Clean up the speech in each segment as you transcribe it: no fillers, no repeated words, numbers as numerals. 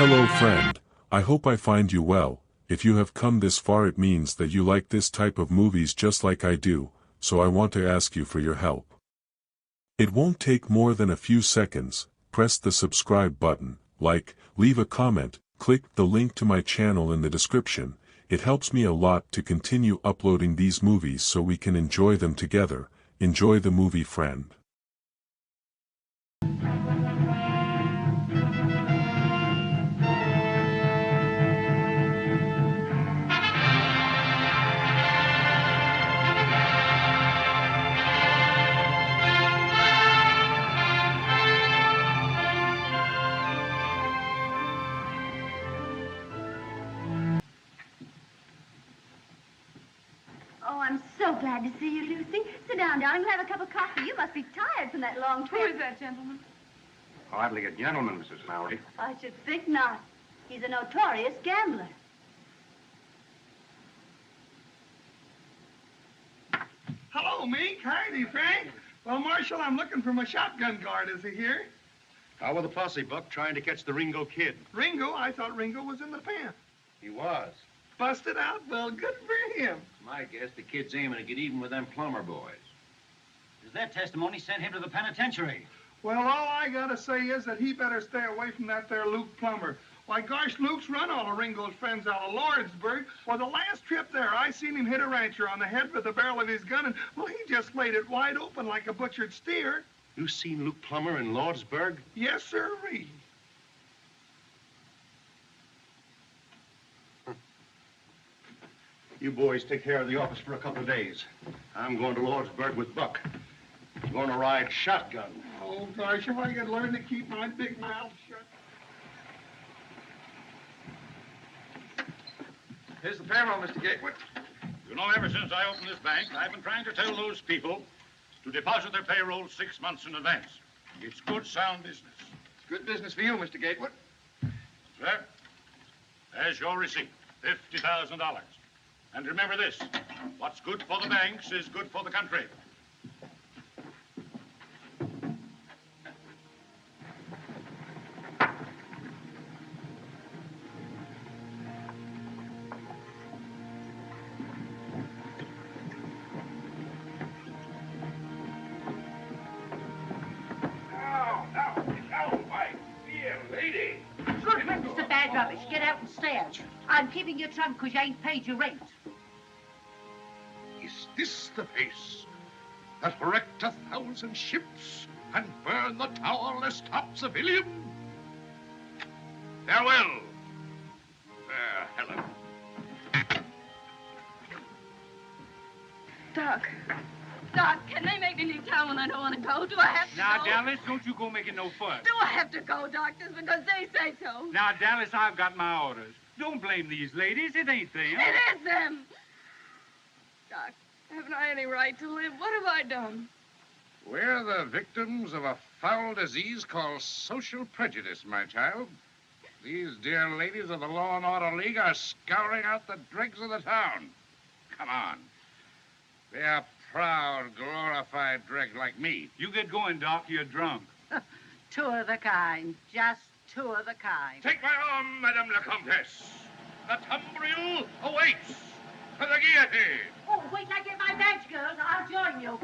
Hello friend, I hope I find you well. If you have come this far it means that you like this type of movies just like I do, so I want to ask you for your help. It won't take more than a few seconds. Press the subscribe button, like, leave a comment, click the link to my channel in the description. It helps me a lot to continue uploading these movies so we can enjoy them together. Enjoy the movie, friend. I'm so glad to see you, Lucy. Sit down, darling. We'll have a cup of coffee. You must be tired from that long trip. Who is that gentleman? Hardly a gentleman, Mrs. Mallory. I should think not. He's a notorious gambler. Hello, Mink. Howdy, Frank. Well, Marshal, I'm looking for my shotgun guard. Is he here? How with the posse, Buck, trying to catch the Ringo Kid? Ringo? I thought Ringo was in the pen. He was. Busted out? Well, good for him. My guess the kid's aiming to get even with them plumber boys. Does that testimony send him to the penitentiary? Well, all I gotta say is that he better stay away from that there Luke Plumber. Why, gosh, Luke's run all of Ringo's friends out of Lordsburg. Well, the last trip there, I seen him hit a rancher on the head with the barrel of his gun, and, well, he just laid it wide open like a butchered steer. You seen Luke Plummer in Lordsburg? Yes, sirree. You boys take care of the office for a couple of days. I'm going to Lordsburg with Buck. I'm going to ride shotgun. Oh, gosh, if I could learn to keep my big mouth shut. Here's the payroll, Mr. Gatewood. You know, ever since I opened this bank, I've been trying to tell those people to deposit their payroll 6 months in advance. It's good, sound business. It's good business for you, Mr. Gatewood. Sir, there's your receipt, $50,000. And remember this, what's good for the banks is good for the country. Good, Mr. Bad Rubbish. Get out and stand. I'm keeping your trunk because you ain't paid your rent. Is this the face that wrecked 1,000 ships and burned the towerless top civilian? Farewell, fair Helen. Doc. Doc, can they make me leave town when I don't want to go? Do I have to Now, go? Dallas, don't you go making no fuss. Do I have to go, doctors, because they say so? Now, Dallas, I've got my orders. Don't blame these ladies. It ain't them. It is them. Doc, haven't I any right to live? What have I done? We're the victims of a foul disease called social prejudice, my child. These dear ladies of the Law and Order League are scouring out the dregs of the town. Come on. Be a proud, glorified dreg like me. You get going, Doc. You're drunk. Two of the kind. Just two of the kind. Take my arm, Madame la Comtesse. The tumbril awaits for the guillotine. Oh, wait till I get my badge, girls. I'll join you.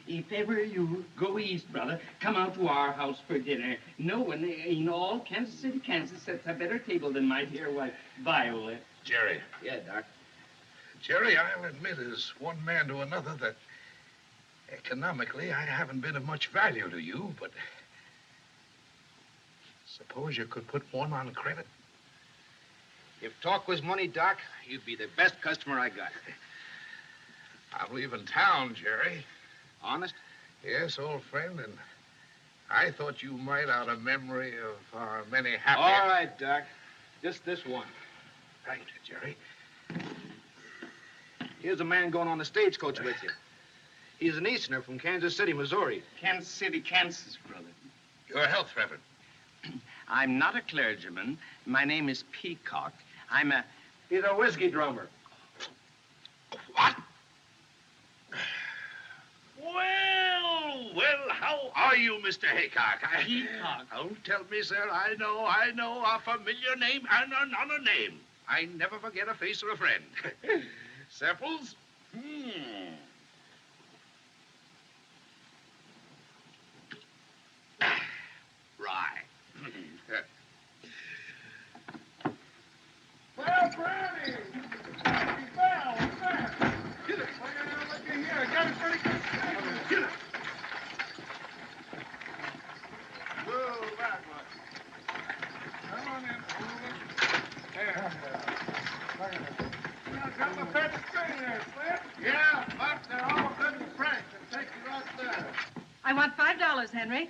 If ever you go east, brother, come out to our house for dinner. No one in all Kansas City, Kansas sets a better table than my dear wife, Viola. Jerry. Yeah, Doc. Jerry, I'll admit as one man to another that economically I haven't been of much value to you, but suppose you could put one on credit. If talk was money, Doc, you'd be the best customer I got. I'm leaving town, Jerry. Honest? Yes, old friend, and I thought you might, out of memory of our many happy... All right, Doc. Just this one. Right, Jerry. Here's a man going on the stagecoach with you. He's an Easterner from Kansas City, Missouri. Kansas City, Kansas, brother. Your health, Trevor. I'm not a clergyman. My name is Peacock. He's a whiskey drummer. What? Well, how are you, Mr. Haycock? Peacock. Don't tell me, sir. I know, a familiar name and another name. I never forget a face or a friend. Samples? Right. Well, Brandy! Well, what's that? Get it. Look at here. Got it pretty good. Get it. Move that one. Come on in. Move it. There. Look at it. Now, got the third string there, Flip. Yeah, but they're all good and fresh. They'll take you right there. I want $5, Henry.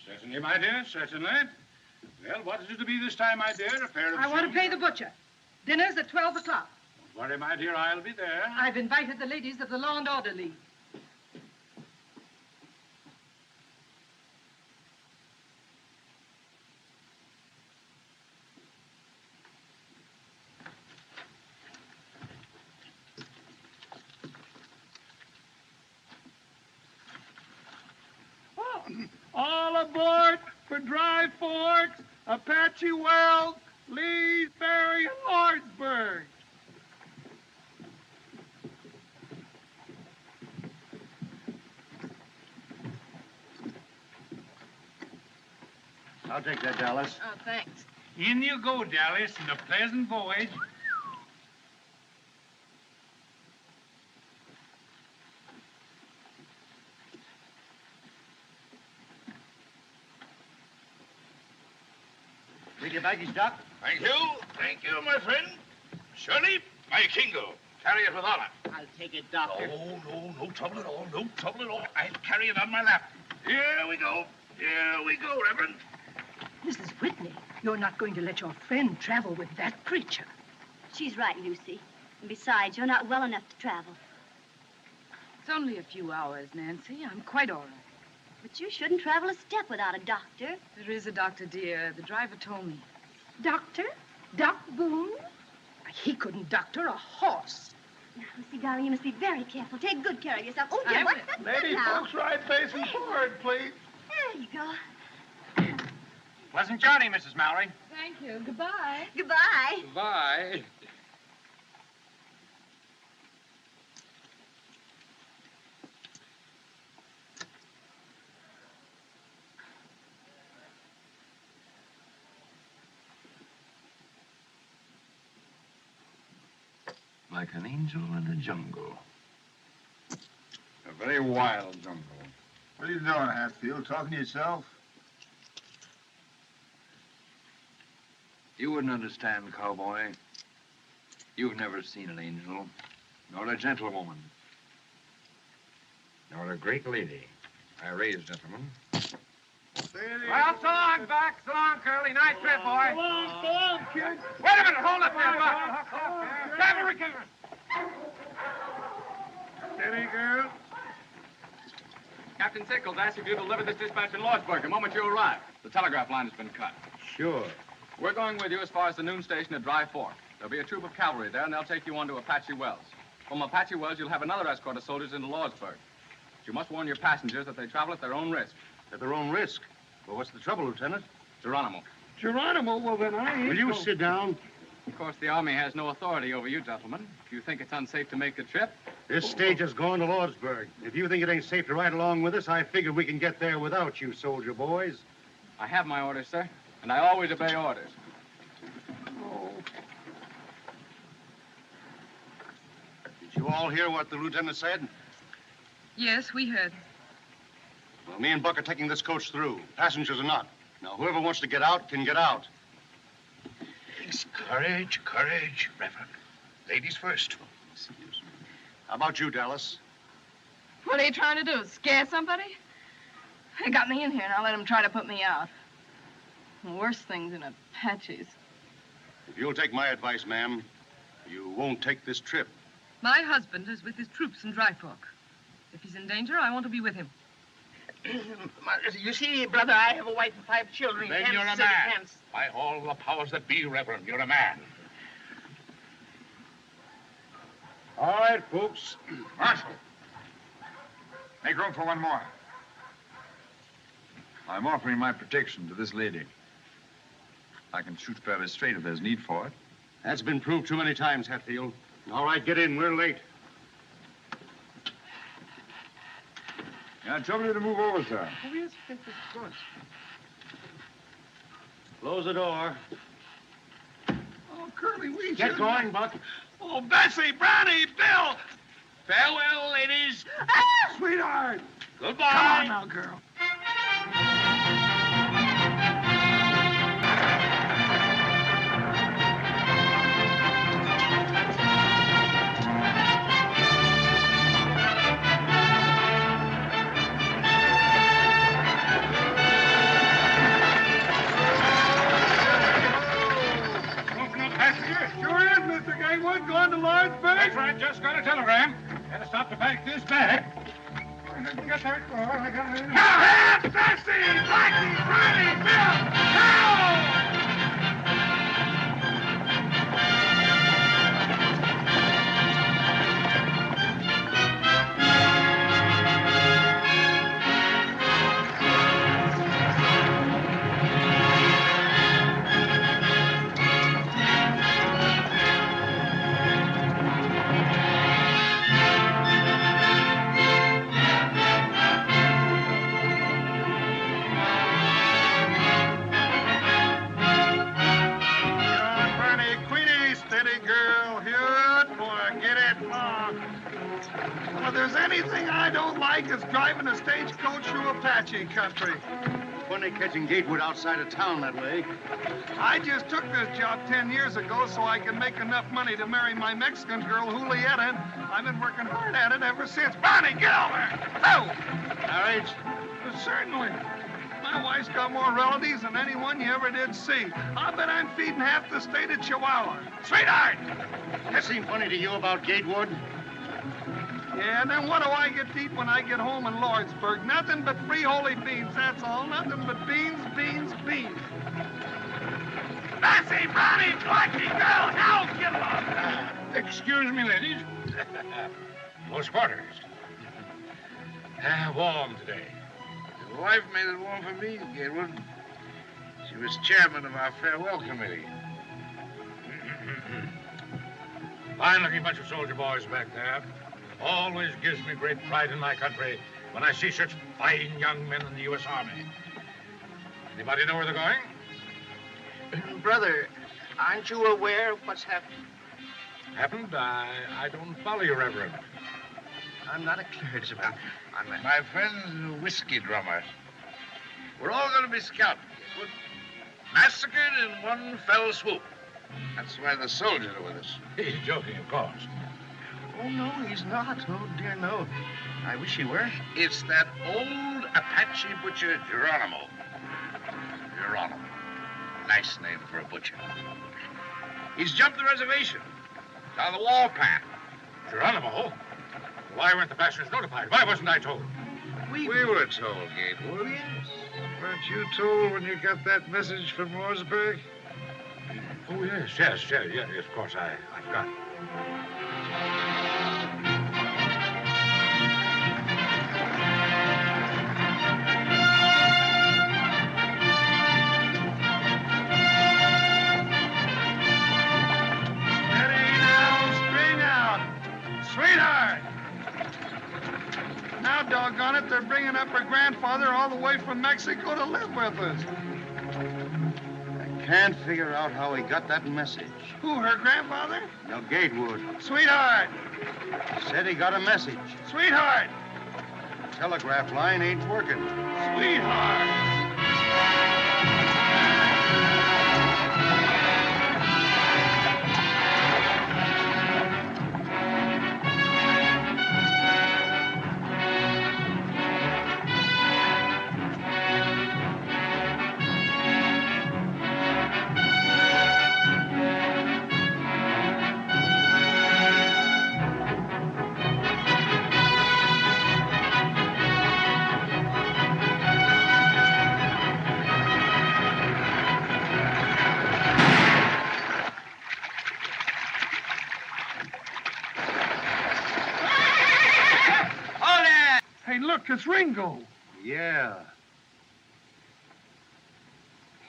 Certainly, my dear, certainly. Well, what is it to be this time, my dear? A pair of I want to shoes? pay the butcher. Dinner's at 12 o'clock. Don't worry, my dear, I'll be there. I've invited the ladies of the Law and Order League. All aboard for Dry Forks, Apache Wells, Lee's Ferry, and Lordsburg. I'll take that, Dallas. Oh, thanks. In you go, Dallas, and a pleasant voyage. Take your baggage, Doc. Thank you, my friend. Shirley, my Kingo. Carry it with honor. I'll take it, Doctor. No trouble at all. No trouble at all. I'll carry it on my lap. Here we go, Reverend. Mrs. Whitney, you're not going to let your friend travel with that creature. She's right, Lucy. And besides, you're not well enough to travel. It's only a few hours, Nancy. I'm quite all right. But you shouldn't travel a step without a doctor. There is a doctor, dear. The driver told me. Doctor? Doc Boone? He couldn't doctor a horse. Now, Lucy, darling, you must be very careful. Take good care of yourself. Oh, I dear, will. what's that Lady now? folks, right facing forward, please. There you go. Pleasant journey, Mrs. Mallory. Thank you. Goodbye. Goodbye. Bye. Like an angel in a jungle. A very wild jungle. What are you doing, Hatfield? Talking to yourself? You wouldn't understand, cowboy. You've never seen an angel, nor a gentlewoman, nor a great lady. I raised gentlemen. Well, so long, Buck. So long, Curly. Nice trip, boy. So long, kid. Wait a minute. Hold up there, Buck. Cavalry killer. Steady, girl. Captain Sickles asked if you deliver this dispatch in Lordsburg the moment you arrive. The telegraph line has been cut. Sure. We're going with you as far as the noon station at Dry Fork. There'll be a troop of cavalry there, and they'll take you on to Apache Wells. From Apache Wells, you'll have another escort of soldiers into Lordsburg. But you must warn your passengers that they travel at their own risk. At their own risk. Well, what's the trouble, Lieutenant? Geronimo. Geronimo, well, then I ain't... Will you sit down? Of course, the Army has no authority over you, gentlemen. If you think it's unsafe to make the trip, This stage is going to Lordsburg. If you think it ain't safe to ride along with us, I figure we can get there without you, soldier boys. I have my orders, sir, and I always obey orders. Did you all hear what the lieutenant said? Yes, we heard. Well, me and Buck are taking this coach through. Passengers are not. Now, whoever wants to get out can get out. Yes, courage, Reverend. Ladies first. How about you, Dallas? What are you trying to do? Scare somebody? They got me in here, and I'll let them try to put me out. Worse things than Apaches. If you'll take my advice, ma'am, you won't take this trip. My husband is with his troops in Dry Fork. If he's in danger, I want to be with him. You see, brother, I have a wife and 5 children. Then you're a man. By all the powers that be, Reverend, you're a man. All right, folks. Marshal, make room for one more. I'm offering my protection to this lady. I can shoot fairly straight if there's need for it. That's been proved too many times, Hatfield. All right, get in. We're late. Yeah, trouble you to move over, sir. Oh, yes, of course. Close the door. Oh, Curly, we Get going, Buck. Oh, Bessie, Brownie, Bill. Farewell, ladies. Sweetheart. Goodbye. Come on now, girl. Sure is, Mr. Gatewood. Going to Lordsburg? That's right, just got a telegram. Gotta stop to pack this bag. Get that door. I got it. Now, Bessie, Blackie, Brownie, Bill. Now! If there's anything I don't like, it's driving a stagecoach through Apache country. Funny catching Gatewood outside of town that way. I just took this job 10 years ago so I could make enough money to marry my Mexican girl, Julieta, and I've been working hard at it ever since. Bonnie, get over! Oh! Marriage? Certainly. My wife's got more relatives than anyone you ever did see. I bet I'm feeding half the state of Chihuahua. Sweetheart! That seem funny to you about Gatewood? Yeah, and then what do I get to eat when I get home in Lordsburg? Nothing but free holy beans, that's all. Nothing but beans, beans, beans. Bessie, Brownie, Blackie, girl, now get along. Excuse me, ladies. Close quarters. Warm today. His wife made it warm for me, Gatewood. She was chairman of our farewell committee. Fine-looking bunch of soldier boys back there. Always gives me great pride in my country when I see such fine young men in the U.S. Army. Anybody know where they're going? Brother, aren't you aware of what's happened? Happened? I don't follow you, Reverend. I'm not a clergyman. My friend's a whiskey drummer. We're all going to be scalped, Gatewood. Massacred in one fell swoop. That's why the soldiers are with us. He's joking, of course. Oh, no, he's not. Oh, dear, no. I wish he were. It's that old Apache butcher, Geronimo. Geronimo. Nice name for a butcher. He's jumped the reservation. Down the wall path. Geronimo? Why weren't the passengers notified? Why wasn't I told? We were told, Gatewood. Yes. Weren't you told when you got that message from Lordsburg? Oh, yes, of course, I forgot. Steady now, string out. Sweetheart! Now, doggone it, they're bringing up her grandfather all the way from Mexico to live with us. Can't figure out how he got that message. Who, her grandfather? No, Gatewood. Sweetheart! Said he got a message. Sweetheart! Telegraph line ain't working. Sweetheart! Hey, look, it's Ringo. Yeah.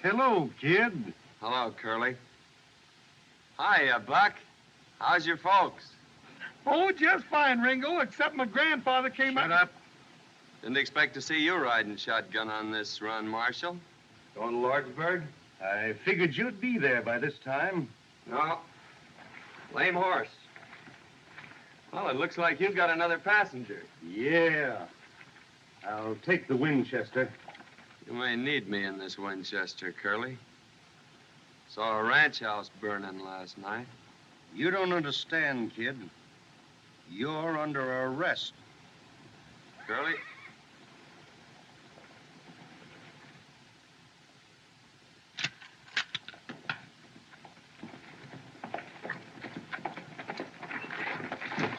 Hello, kid. Hello, Curly. Hiya, Buck. How's your folks? Oh, just fine, Ringo, except my grandfather came Shut up. Didn't expect to see you riding shotgun on this run, Marshal. Going to Lordsburg? I figured you'd be there by this time. No. Lame horse. Well, it looks like you've got another passenger. Yeah. I'll take the Winchester. You may need me in this Winchester, Curly. Saw a ranch house burning last night. You don't understand, kid. You're under arrest. Curly?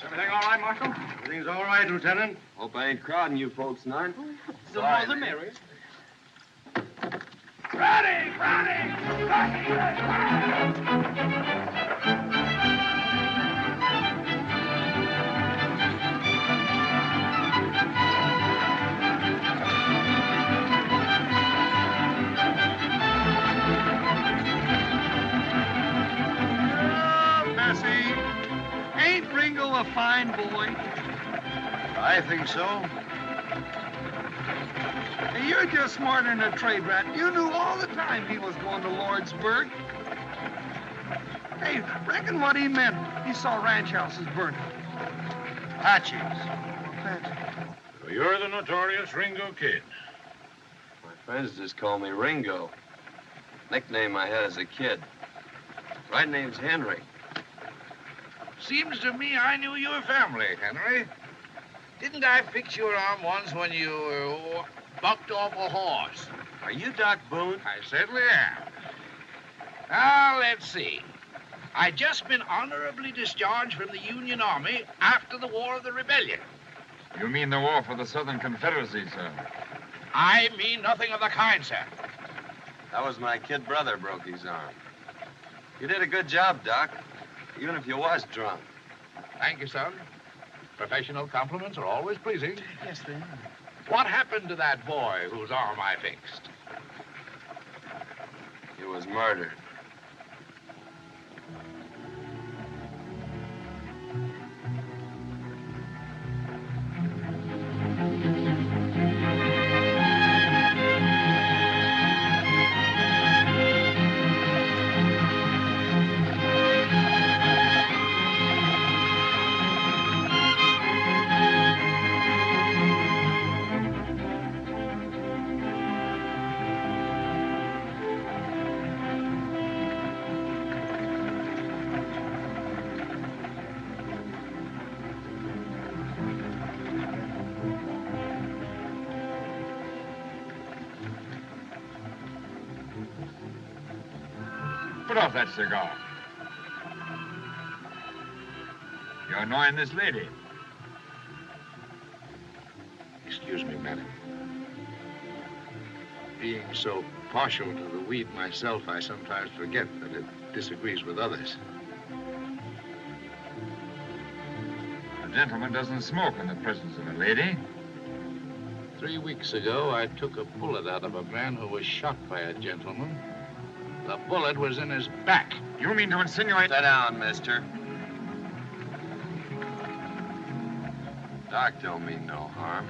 Everything all right, Marshal? Everything's all right, Lieutenant. Hope I ain't crowding you folks tonight. The more the merrier. Ready! Bessie, ain't Ringo a fine boy? I think so. Hey, you're just smarter than a trade rat. You knew all the time he was going to Lordsburg. Hey, reckon what he meant. He saw ranch houses burning. Apaches. So you're the notorious Ringo Kid. My friends just call me Ringo. Nickname I had as a kid. Right name's Henry. Seems to me I knew your family, Henry. Didn't I fix your arm once when you bucked off a horse? Are you Doc Boone? I certainly am. Now, let's see. I just been honorably discharged from the Union Army after the War of the Rebellion. You mean the war for the Southern Confederacy, sir? I mean nothing of the kind, sir. That was my kid brother broke his arm. You did a good job, Doc, even if you was drunk. Thank you, son. Professional compliments are always pleasing. Yes, they are. What happened to that boy whose arm I fixed? He was murdered. Put off that cigar. You're annoying this lady. Excuse me, madam. Being so partial to the weed myself, I sometimes forget that it disagrees with others. A gentleman doesn't smoke in the presence of a lady. 3 weeks ago, I took a bullet out of a man who was shot by a gentleman. The bullet was in his back. You mean to insinuate... Sit down, mister. Doc don't mean no harm.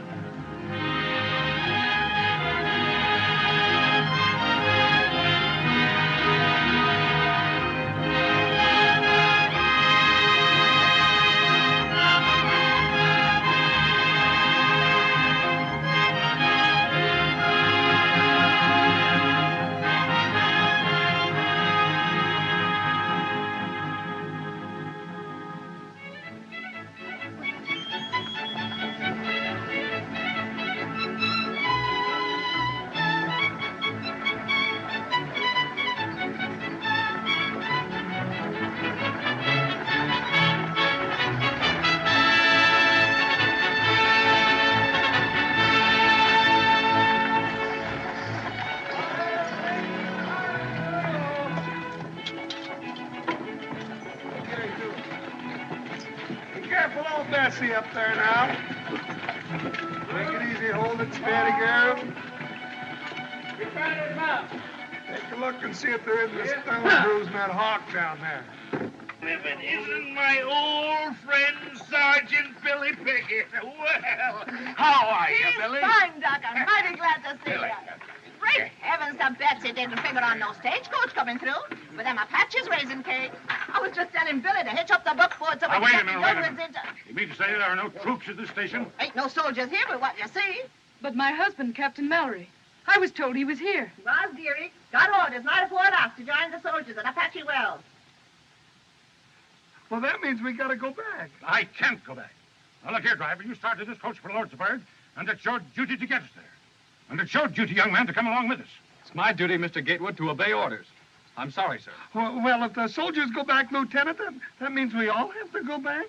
Be careful, old Bessie up there now. Take it easy. Hold it steady, girl. We found his mouth. Take a look and see if there isn't a stone bruise in that hawk down there. If it isn't my old friend, Sergeant Billy Pickett. Well, how are you, Billy? Fine, Doc. I'm mighty glad to see you. Great heavens, the Betsy didn't figure on no stagecoach coming through. With them Apaches raising cake. I was just telling Billy to hitch up the buckboard so we Now, can wait a get minute, the wait a young ones minute. into... You mean to say there are no troops at this station? Ain't no soldiers here but what you see. But my husband, Captain Mallory. I was told he was here. Was, dearie. Got orders night before off to join the soldiers at Apache Wells. Well, that means we gotta go back. I can't go back. Now, look here, driver. You started this coach for Lordsburg, and it's your duty to get us there. And it's your duty, young man, to come along with us. It's my duty, Mr. Gatewood, to obey orders. I'm sorry, sir. Well, if the soldiers go back, Lieutenant, that means we all have to go back?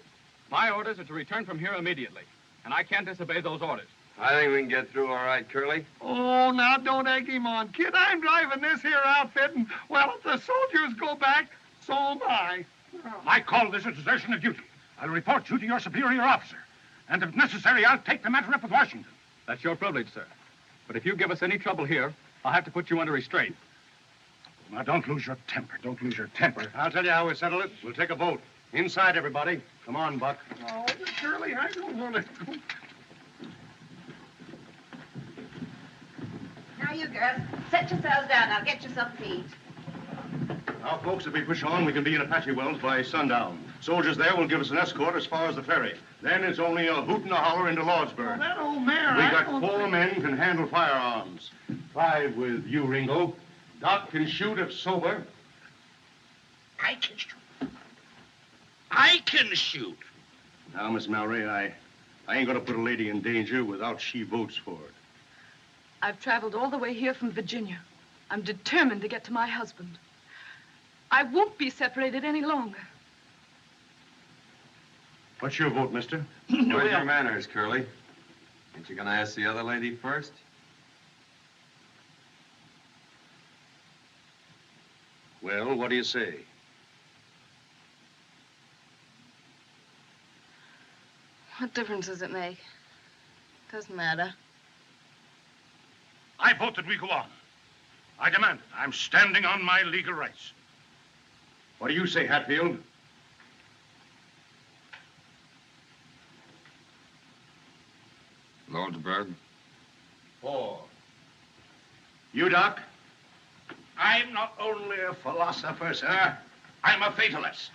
My orders are to return from here immediately, and I can't disobey those orders. I think we can get through all right, Curly. Oh, now don't egg him on, kid. I'm driving this here outfit, and, well, if the soldiers go back, so am I. I call this a desertion of duty. I'll report you to your superior officer. And if necessary, I'll take the matter up with Washington. That's your privilege, sir. But if you give us any trouble here, I'll have to put you under restraint. Now, don't lose your temper. Don't lose your temper. I'll tell you how we settle it. We'll take a vote. Inside, everybody. Come on, Buck. Oh, Curly, I don't want to go. Now, you girls, set yourselves down. I'll get you some feed. Now, folks, if we push on, we can be in Apache Wells by sundown. Soldiers there will give us an escort as far as the ferry. Then it's only a hoot and a holler into Lordsburg. Well, that old mare... We got 4 men can handle firearms. 5 with you, Ringo. Doc can shoot if sober. I can shoot. I can shoot. Now, Miss Mallory, I ain't gonna put a lady in danger without she votes for it. I've traveled all the way here from Virginia. I'm determined to get to my husband. I won't be separated any longer. What's your vote, mister? Where's your manners, Curly? Ain't you gonna ask the other lady first? Well, what do you say? What difference does it make? Doesn't matter. I vote that we go on. I demand it. I'm standing on my legal rights. What do you say, Hatfield? Lordsburg. 4. You, Doc? I'm not only a philosopher, sir. I'm a fatalist.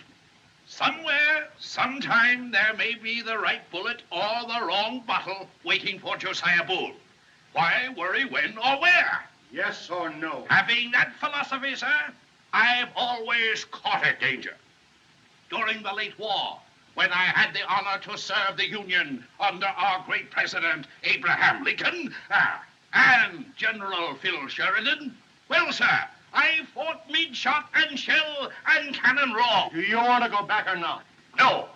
Somewhere, sometime, there may be the right bullet or the wrong bottle waiting for Josiah Boone. Why worry when or where? Yes or no? Having that philosophy, sir, I've always courted danger. During the late war, when I had the honor to serve the Union under our great president, Abraham Lincoln, and General Phil Sheridan, well, sir, I fought mid shot and shell and cannon raw. Do you want to go back or not? No.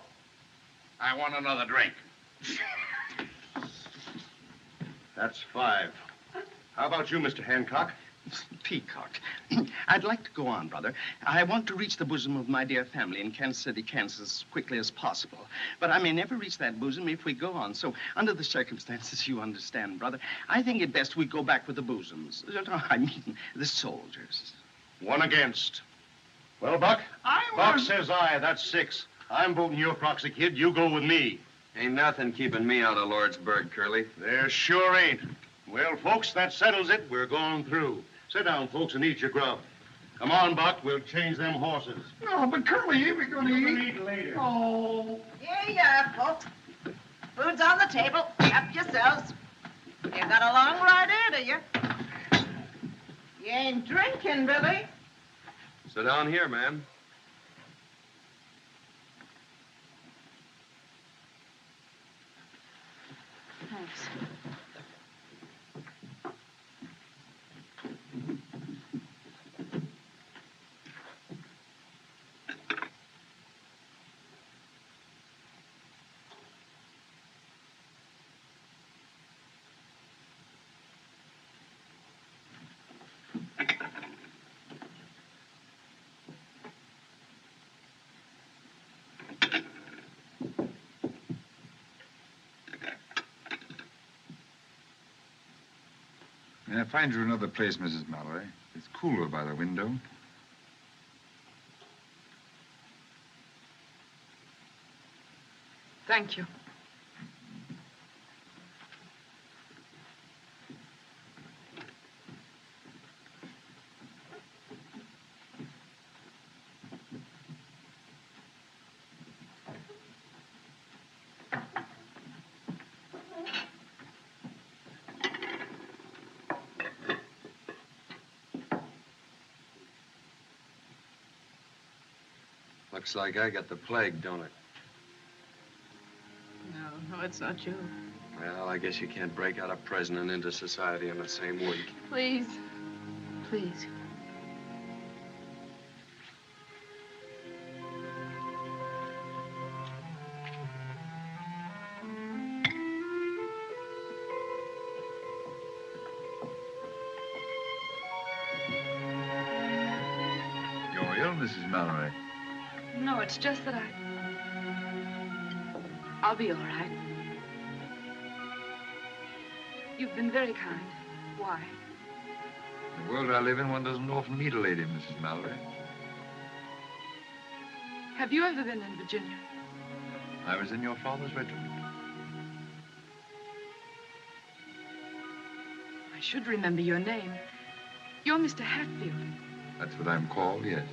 I want another drink. That's 5. How about you, Mr. Hancock? Peacock. I'd like to go on, brother. I want to reach the bosom of my dear family in Kansas City, Kansas, as quickly as possible. But I may never reach that bosom if we go on. So, under the circumstances, you understand, brother, I think it best we go back with the bosoms. I mean, the soldiers. 1 against. Well, Buck? Buck says aye. That's 6. I'm voting your proxy, kid. You go with me. Ain't nothing keeping me out of Lordsburg, Curly. There sure ain't. Well, folks, that settles it. We're going through. Sit down, folks, and eat your grub. Come on, Buck. We'll change them horses. No, but Curly, ain't we going to eat? Eat later. Oh. Yeah, folks. Food's on the table. Help yourselves. You got a long ride ahead of you. You ain't drinking, Billy. Sit down here, ma'am. Thanks. May I find you another place, Mrs. Mallory? It's cooler by the window. Thank you. Looks like I got the plague, don't it? No, it's not you. Well, I guess you can't break out of prison and into society in the same week. Please. Please. You're ill, Mrs. Mallory. No, it's just that I'll be all right. You've been very kind. Why? The world I live in, one doesn't often meet a lady, Mrs. Mallory. Have you ever been in Virginia? I was in your father's regiment. I should remember your name. You're Mr. Hatfield. That's what I'm called, yes.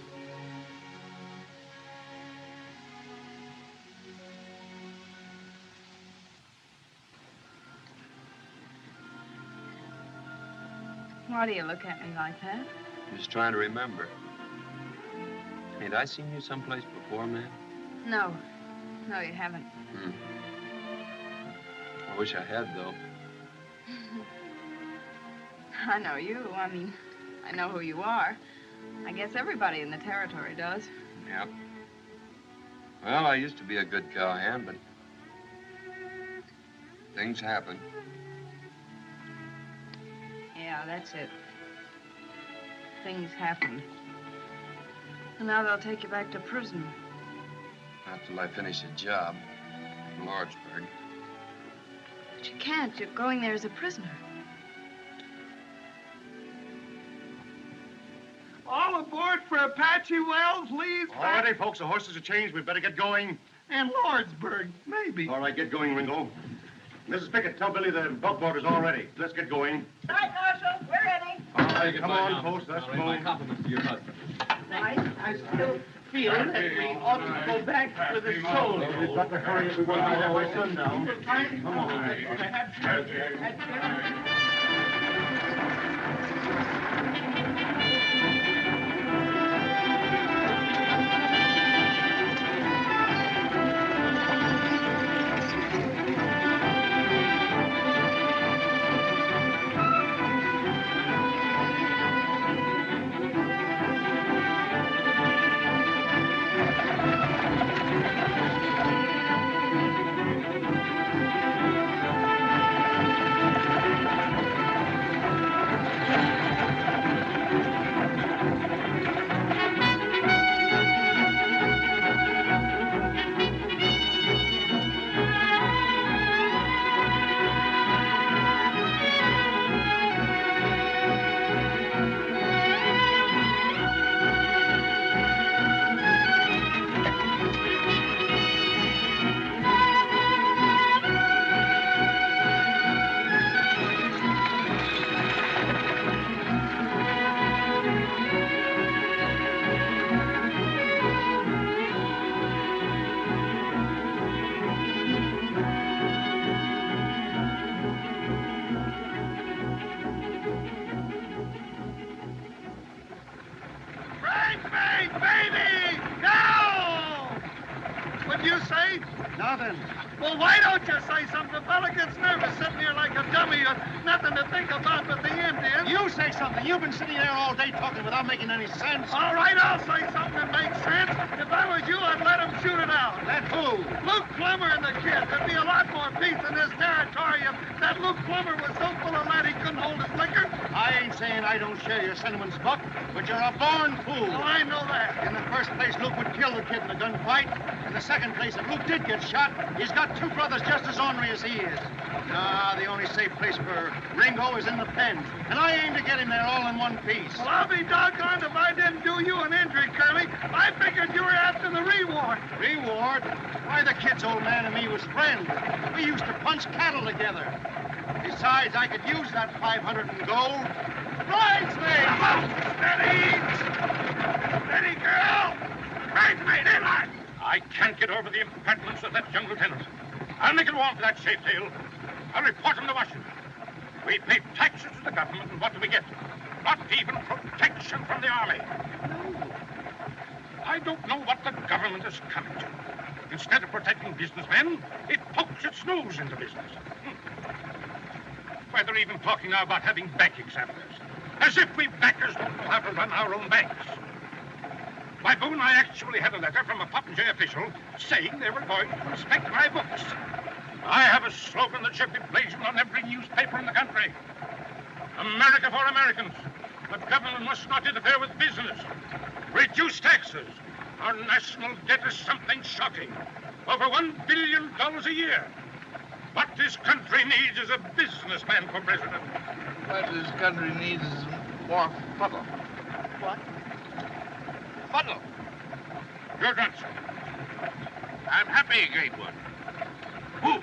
Why do you look at me like that? I'm just trying to remember. Ain't I seen you someplace before, man? No. No, you haven't. I wish I had, though. I know you. I mean, I know who you are. I guess everybody in the territory does. Yeah. Well, I used to be a good cowhand, but things happen. Yeah, that's it. Things happen. And now they'll take you back to prison. Not till I finish a job in Lordsburg. But you can't. You're going there as a prisoner. All aboard for Apache Wells, Louise All Platt. righty, folks, the horses are changed. We'd better get going. And Lordsburg, maybe. All right, get going, Ringo. Mrs. Pickett, tell Billy the buckboard is all ready. Let's get going. Right, Marshal, we're ready. All right, come on, folks. Let's go. My compliments to your husband. I still feel that we ought to go back for the soul. We've got to hurry if we want to be there by sundown. Come on. Baby! Go! What'd you say? Nothing. Well, why don't you say something? The fella gets nervous sitting here like a dummy. Nothing to think about but the Indians. You say something. You've been sitting there all day talking without making any sense. All right, I'll say something that makes sense. If I was you, I'd let him shoot it out. Let who? Luke Plummer and the kid. There'd be a lot more peace in this territory if that Luke Plummer was so full of lead he couldn't hold his liquor. I ain't saying I don't share your sentiments, Buck, but you're a born fool. Well, I know that. In the first place, Luke would kill the kid in a gunfight. In the second place, if Luke did get shot, he's got two brothers just as ornery as he is. Nah, the only safe place for Ringo is in the pen. And I aim to get him there all in one piece. Well, I'll be doggone if I didn't do you an injury, Curly. I figured you were after the reward. Reward? Why, the kid's old man and me was friends. We used to punch cattle together. Besides, I could use that 500 in gold. Bridesmaid! Steady! Steady, girl! Bridesmaid, in line! I can't get over the impertinence of that young lieutenant. I'll make it warm for that shape-tail. I'll report him to Washington. We pay taxes to the government, and what do we get? Not even protection from the army. I don't know what the government is coming to. Instead of protecting businessmen, it pokes its nose into business. Why, they're even talking now about having bank examiners. As if we bankers don't know how to run our own banks. Why, Boone, I actually had a letter from a Popinjay official saying they were going to inspect my books. I have a slogan that should be blazoned on every newspaper in the country. America for Americans. The government must not interfere with business. Reduce taxes. Our national debt is something shocking. Over $1 billion a year. What this country needs is a businessman for president. What this country needs is more fuddle. What? Fuddle. Your answer. I'm happy, great one. Who?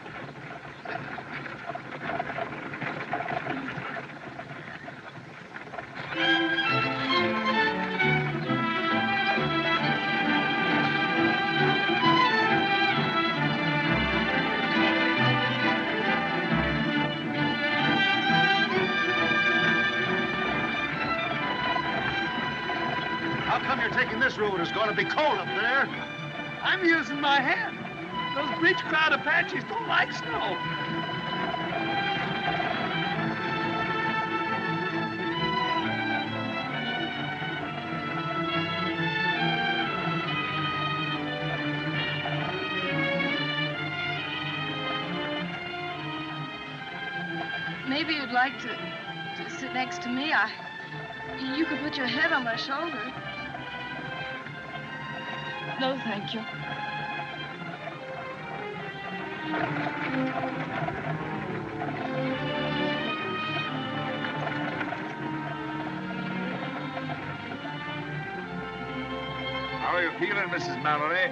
How come you're taking this road? It's going to be cold up there. I'm using my hand. Those breech cloud Apaches don't like snow. Maybe you'd like to sit next to me. You could put your head on my shoulder. No, thank you. How are you feeling, Mrs. Mallory?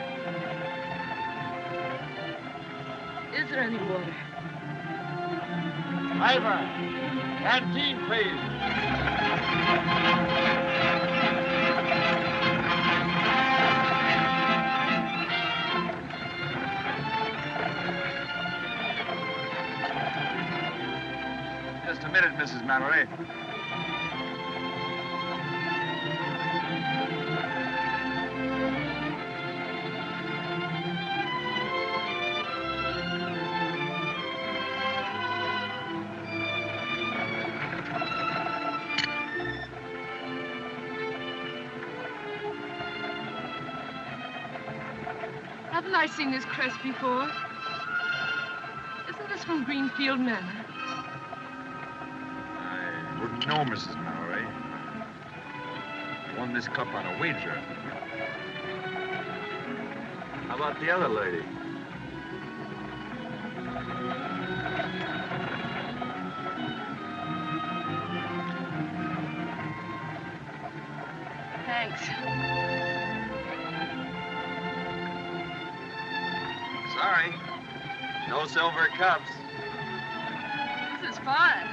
Is there any water? Driver, canteen, please. Just a minute, Mrs. Mallory. Haven't I seen this crest before? Isn't this from Greenfield Manor? I wouldn't know, Mrs. Mallory. I won this cup on a wager. How about the other lady? Thanks. Sorry. No silver cups. This is fun.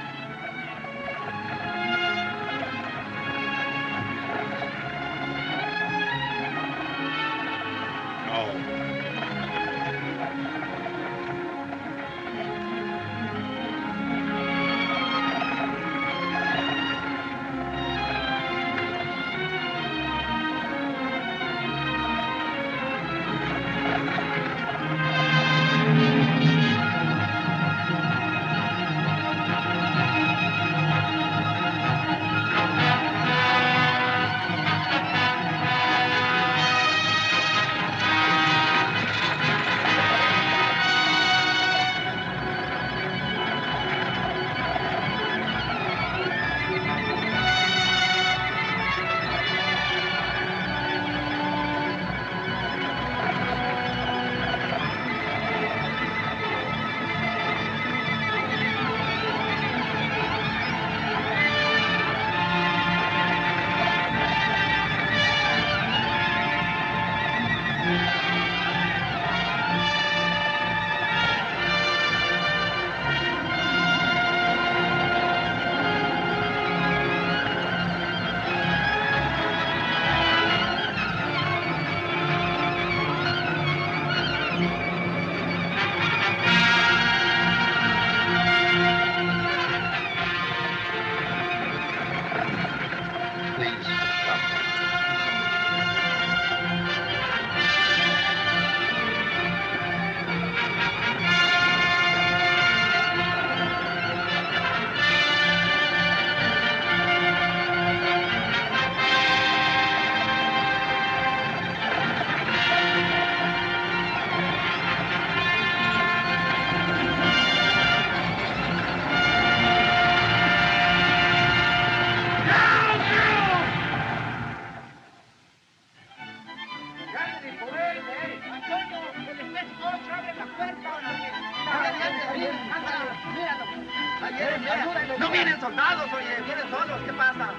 No vienen soldados, oye, vienen solos. ¿Qué pasa?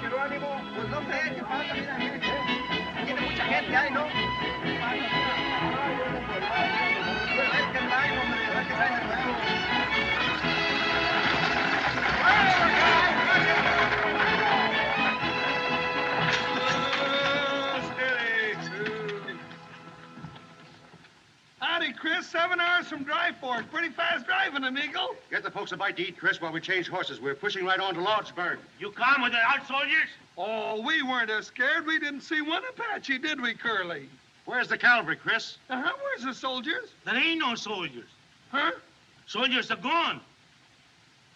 Jerónimo. Pues no sé, ¿qué pasa? Mira, tiene mucha gente ahí, ¿no? ¿Qué pasa? Mira, a ver qué traen, hombre, a ver qué traen de nuevo. Howdy, Chris. 7 hours from Dry Fork. Pretty fast driving, amigo. Get the folks a bite to eat, Chris, while we change horses. We're pushing right on to Lordsburg. You come with the out soldiers? Oh, we weren't as scared. We didn't see one Apache, did we, Curly? Where's the cavalry, Chris? Where's the soldiers? There ain't no soldiers. Huh? Soldiers are gone.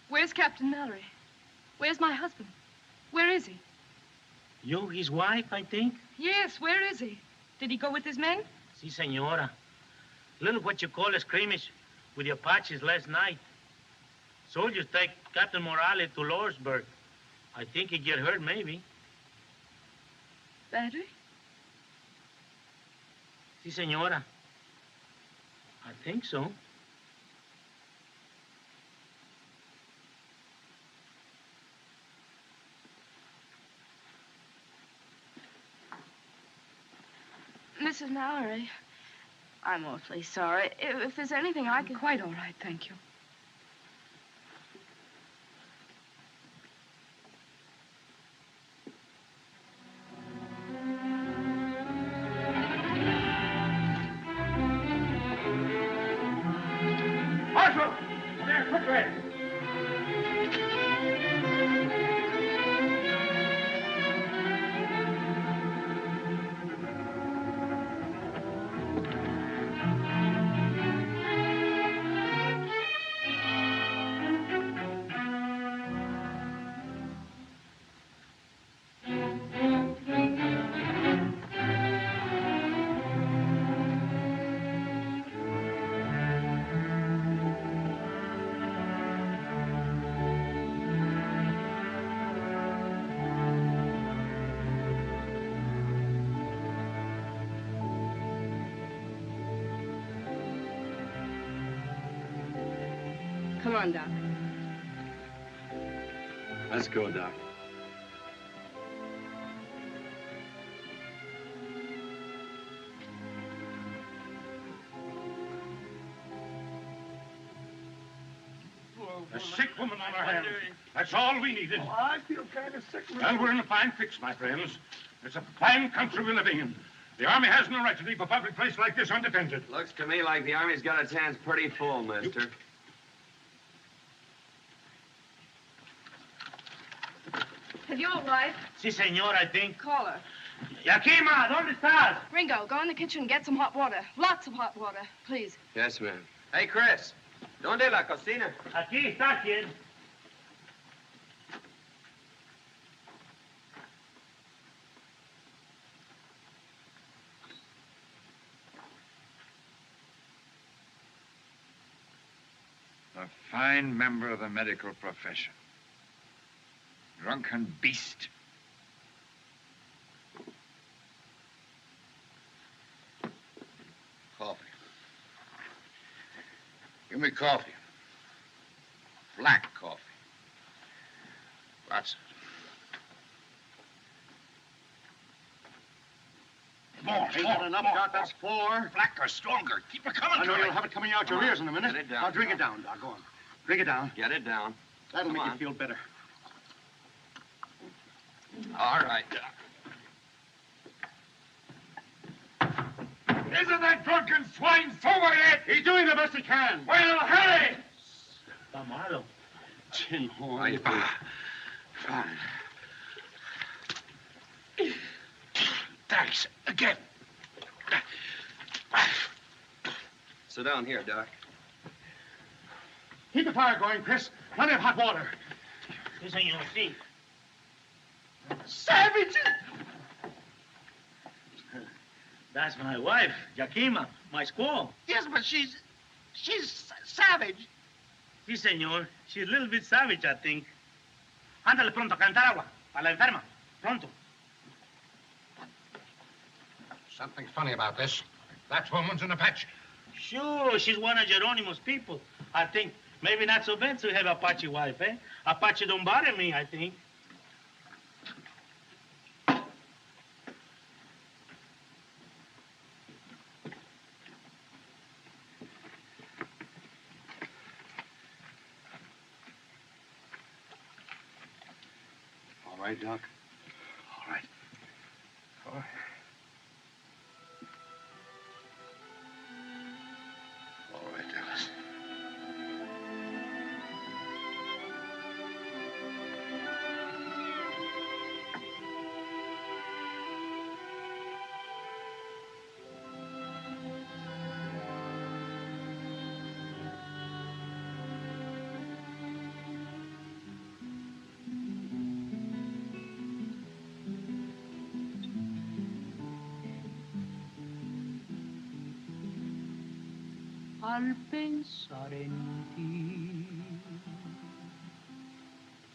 Where's Captain Mallory? Where's my husband? Where is he? You, his wife, I think? Yes, where is he? Did he go with his men? Si, senora. Little what you call a skirmish with the Apaches last night. Soldiers take Captain Morales to Lordsburg. I think he get hurt, maybe. Badly? Si, senora. I think so. Mrs. Mallory, I'm awfully sorry. If there's anything I can... Quite all right, thank you. Marshal! There, quick red. Come on, Doc. Let's go, Doc. A sick woman on our hands. That's all we needed. Oh, I feel kind of sick. Well, we're in a fine fix, my friends. It's a fine country we're living in. The Army has no right to leave a public place like this undefended. Looks to me like the Army's got its hands pretty full, mister. Have you a wife? Si, senor, I think. Call her. Yakima, ¿dónde estás? Ringo, go in the kitchen and get some hot water. Lots of hot water, please. Yes, ma'am. Hey, Chris. ¿Dónde la cocina? Aquí está, kid. A fine member of the medical profession. Drunken beast. Coffee. Give me coffee. Black coffee. Lots of it. More. Ain't that enough, Doc? That's 4. Black or stronger. Keep it coming. I know you'll have it coming out your ears in a minute. Get it down. Now drink it down, Doc. Go on. Drink it down. Get it down. That'll Come make on. you feel better. All right, Doc. Isn't that drunken swine sober yet? He's doing the best he can. Well, hurry! Está malo. Tin horn. How you feel? Fine. Thanks. Again. Sit down here, Doc. Keep the fire going, Chris. Plenty of hot water. Si, senor, si. Savages! That's my wife, Yakima, my squaw. Yes, but she's savage. Si, senor. She's a little bit savage, I think. Ándale pronto, calentar agua. Para la enferma. Pronto. Something funny about this. That woman's an Apache. Sure, she's one of Geronimo's people. I think Maybe not so bad to have Apache wife, eh? Apache don't bother me, I think. All right, Doc? All right. All right. All right, Dallas. Al pensar en ti,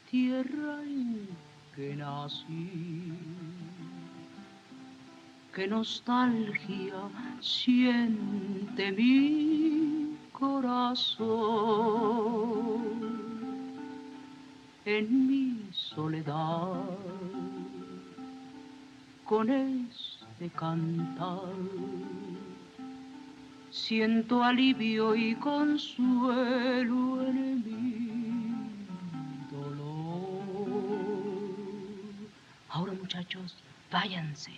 tierra en que nací, qué nostalgia siente mi corazón en mi soledad con este cantar. Siento alivio y consuelo en mi dolor. Ahora, muchachos, váyanse.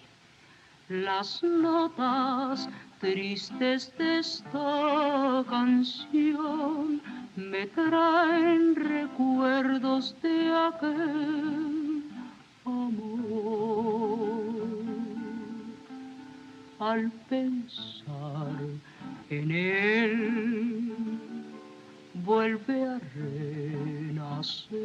Las notas tristes de esta canción me traen recuerdos de aquel amor. Al pensar en él, vuelve a renacer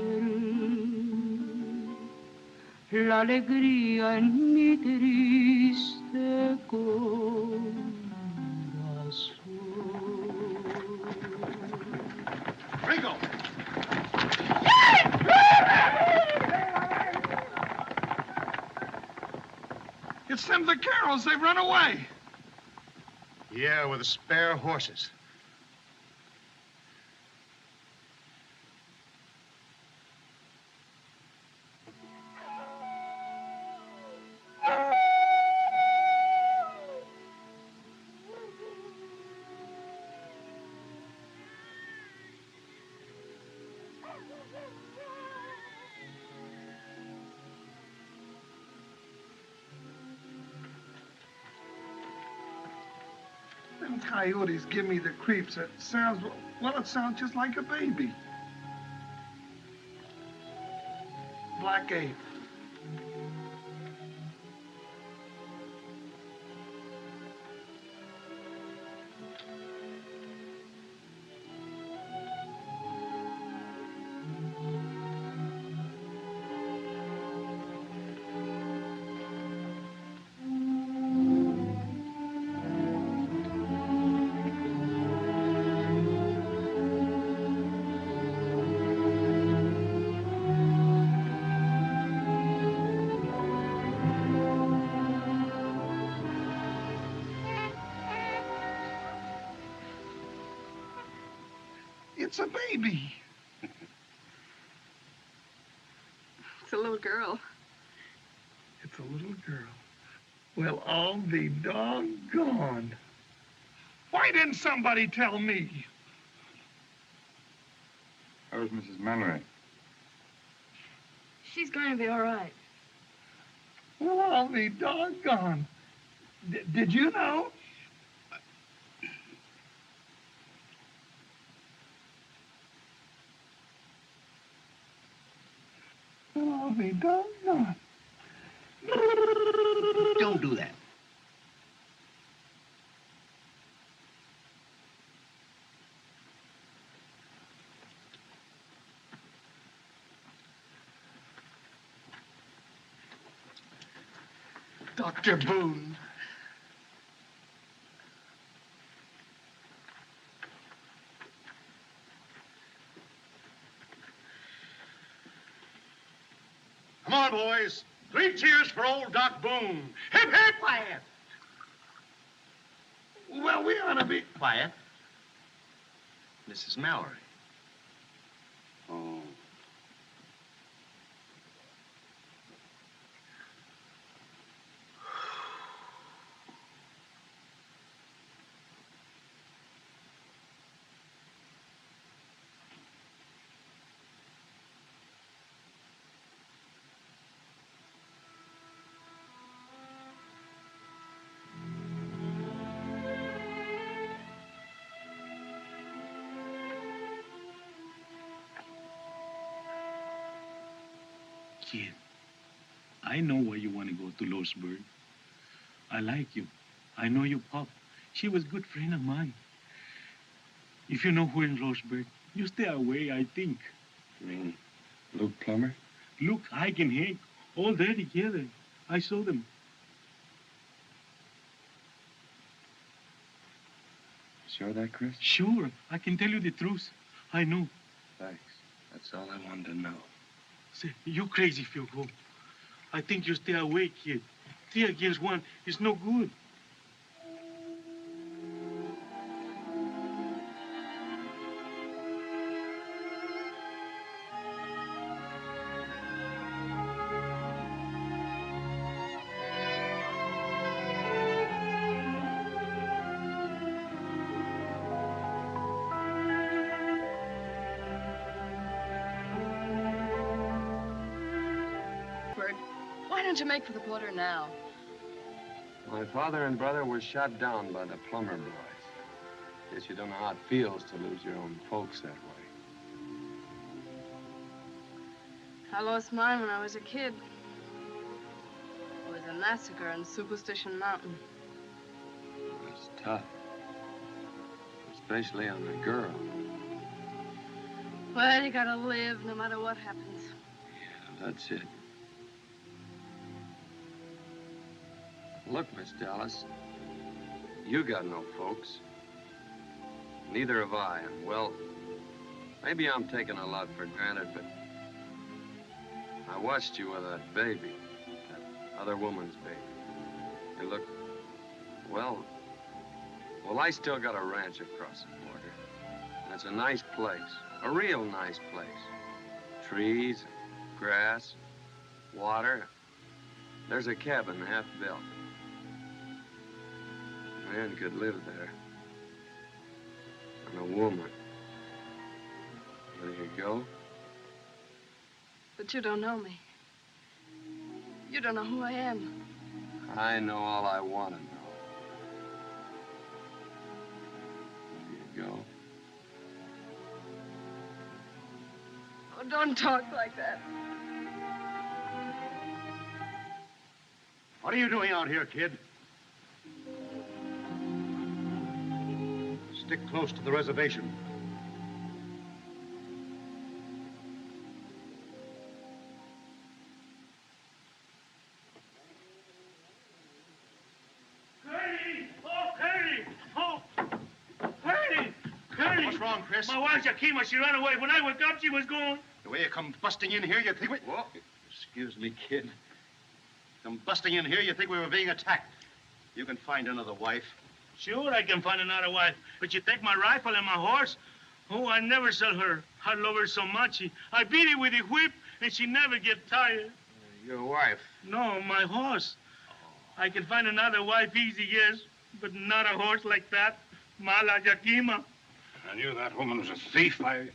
la alegría en mi triste corazón. Ringo! It's them vaqueros. They've run away. Yeah, with the spare horses. Them coyotes give me the creeps. It sounds, well, it sounds just like a baby. Black ape. It's a baby. It's a little girl. It's a little girl. Well, I'll be doggone. Why didn't somebody tell me? How is Mrs. Mallory? She's going to be all right. Well, I'll be doggone. Did you know? Well, I'll be doggone. Don't do that. Dr. Boone. Come on, boys. 3 cheers for old Doc Boone. Hip, hip! Quiet. Well, we ought to be... Quiet. Mrs. Mallory. kid. I know why you want to go to Lordsburg. I like you. I know your pop. She was a good friend of mine. If you know who in Lordsburg, you stay away, I think. You mean Luke Plummer? Look, Ike and Hank, all there together. I saw them. Sure of that, Chris? Sure, I can tell you the truth. I know. Thanks. That's all I wanted to know. Say, you crazy if you go. I think you stay away, kid. 3 against 1 is no good. Why don't you make for the border now? My father and brother were shot down by the Plummer boys. Guess you don't know how it feels to lose your own folks that way. I lost mine when I was a kid. It was a massacre on Superstition Mountain. It was tough. Especially on the girl. Well, you gotta live no matter what happens. Yeah, that's it. Look, Miss Dallas, you got no folks. Neither have I, and well, maybe I'm taking a lot for granted, but I watched you with that baby, that other woman's baby. You look, well, I still got a ranch across the border, and it's a nice place, a real nice place. Trees, grass, water. There's a cabin half built. A man could live there. And a woman. There you go. But you don't know me. You don't know who I am. I know all I want to know. There you go. Oh, don't talk like that. What are you doing out here, kid? Stick close to the reservation. Carradine! Oh, Carradine! Oh! Carradine! Carradine! What's wrong, Chris? My wife, Yakima, she ran away. When I woke up, she was gone. The way you come busting in here, you think we... Whoa. Excuse me, kid. Come busting in here, you think we were being attacked. You can find another wife. Sure, I can find another wife. But you take my rifle and my horse? Oh, I never sell her. I love her so much. I beat it with a whip, and she never get tired. Your wife? No, my horse. I can find another wife easy, yes, but not a horse like that. Mala Yakima. I knew that woman was a thief. What's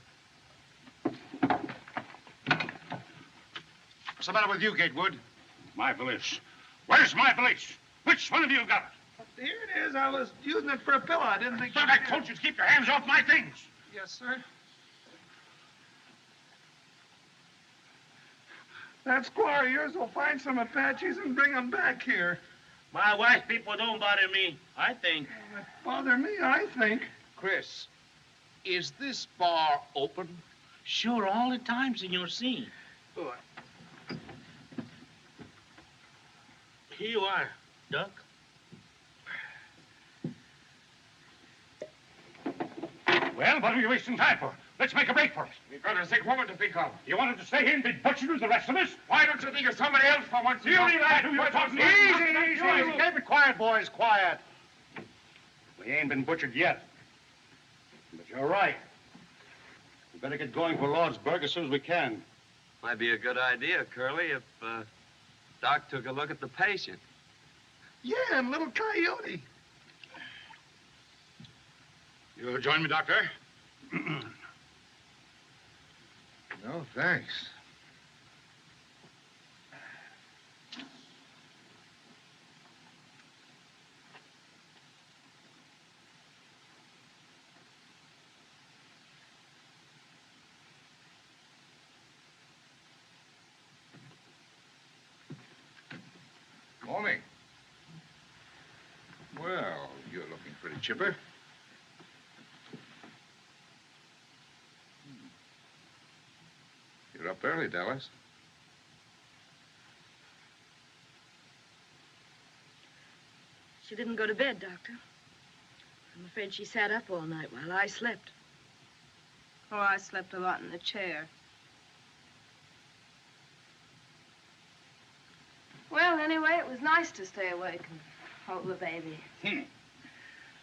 the matter with you, Gatewood? My valise. Where's my valise? Which one of you got it? Here it is. I was using it for a pillow. I didn't think... But I told you to keep your hands off my things. Yes, sir. That squaw of yours will find some Apaches and bring them back here. My white people don't bother me, I think. Bother me, I think. Chris, is this bar open? Sure, all the time, Senor C. Oh, Here you are, Duck. Well, what are you wasting time for? Let's make a break for it. We've got a sick woman to think of. You wanted to stay here and be butchered with the rest of us? Why don't you think of somebody else for once? You relax. Easy. Keep it quiet, boys, quiet. We ain't been butchered yet. But you're right. We better get going for Lordsburg as soon as we can. Might be a good idea, Curly, if Doc took a look at the patient. Yeah, and little Coyote. You'll join me, Doctor? no, thanks. pony. Well, you're looking pretty chipper. You're up early, Dallas. She didn't go to bed, Doctor. I'm afraid she sat up all night while I slept. Oh, I slept a lot in the chair. Well, anyway, it was nice to stay awake and hold the baby.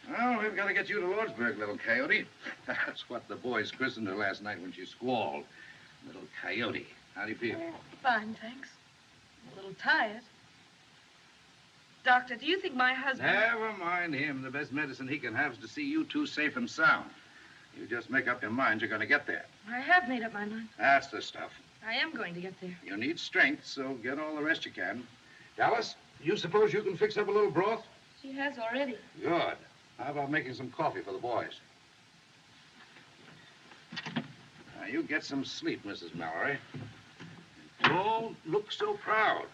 Well, we've got to get you to Lordsburg, little coyote. That's what the boys christened her last night when she squalled. Little coyote. How do you feel? Fine, thanks. A little tired. Doctor, do you think my husband... Never mind him. The best medicine he can have is to see you two safe and sound. You just make up your mind you're going to get there. I have made up my mind. That's the stuff. I am going to get there. You need strength, so get all the rest you can. Dallas, you suppose you can fix up a little broth? She has already. Good. How about making some coffee for the boys? Now, you get some sleep, Mrs. Mallory. Don't look so proud.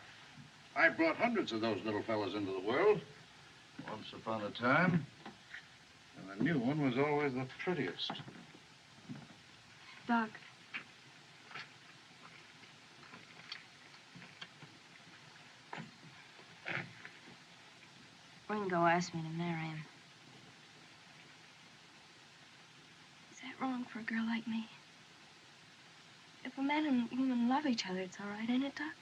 I brought hundreds of those little fellas into the world. Once upon a time. And the new one was always the prettiest. Doc. Ringo asked me to marry him. Is that wrong for a girl like me? If a man and woman love each other, it's all right, ain't it, Doc?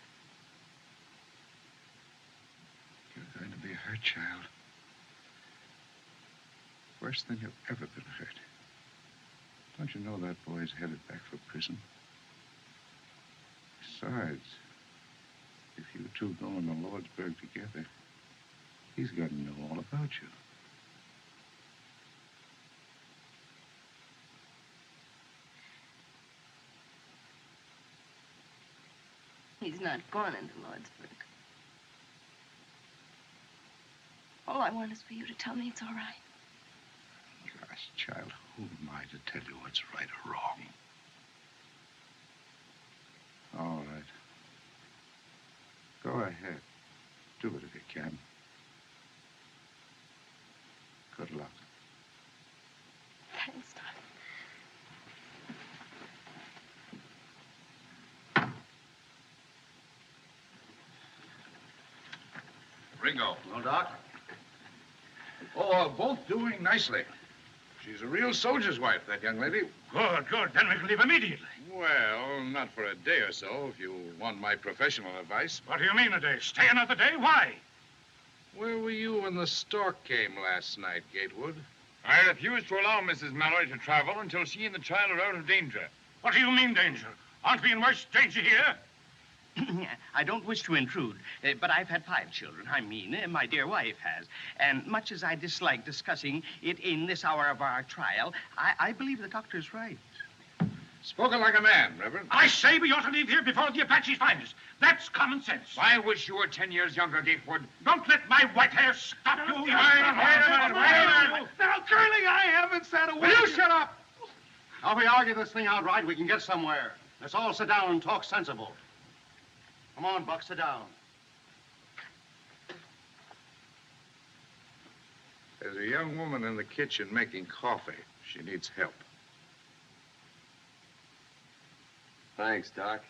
You're going to be hurt, child. Worse than you've ever been hurt. Don't you know that boy's headed back for prison? Besides, if you two go into Lordsburg together, he's going to know all about you. He's not going into Lordsburg. All I want is for you to tell me it's all right. Gosh, child, who am I to tell you what's right or wrong? All right. Go ahead. Do it if you can. Good luck. Thanks, Doc. Ringo. Well, Doc? Oh, both doing nicely. She's a real soldier's wife, that young lady. Good, good. Then we can leave immediately. Well, not for a day or so, if you want my professional advice. What do you mean a day? Stay another day? Why? Where were you when the stork came last night, Gatewood? I refuse to allow Mrs. Mallory to travel until she and the child are out of danger. What do you mean, danger? Aren't we in worse danger here? I don't wish to intrude, but I've had 5 children. I mean, my dear wife has. And much as I dislike discussing it in this hour of our trial, I believe the doctor's right. Spoken like a man, Reverend. I say we ought to leave here before the Apaches find us. That's common sense. I wish you were 10 years younger, Gatewood. Don't let my white hair stop you. Wait a minute. Now, Curly, I haven't said a word. Will you shut up? Now, if we argue this thing outright, we can get somewhere. Let's all sit down and talk sensible. Come on, Buck, sit down. There's a young woman in the kitchen making coffee. She needs help. Thanks, Doc.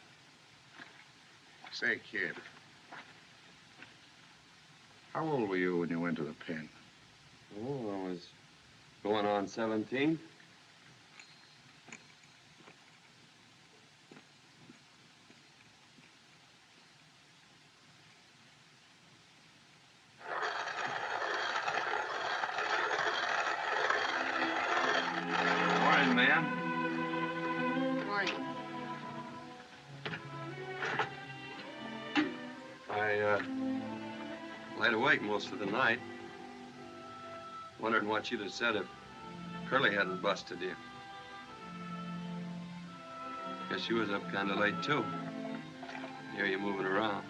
Say, kid, how old were you when you went to the pen? Oh, I was going on 17. Morning, ma'am. Morning. I laid awake most of the night. Wondering what you'd have said if Curly hadn't busted you. Guess you was up kind of late, too. Hear you moving around.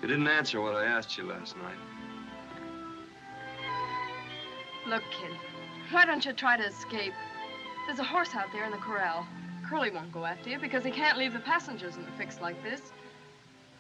You didn't answer what I asked you last night. Look, kid, why don't you try to escape? There's a horse out there in the corral. Curly won't go after you because he can't leave the passengers in a fix like this.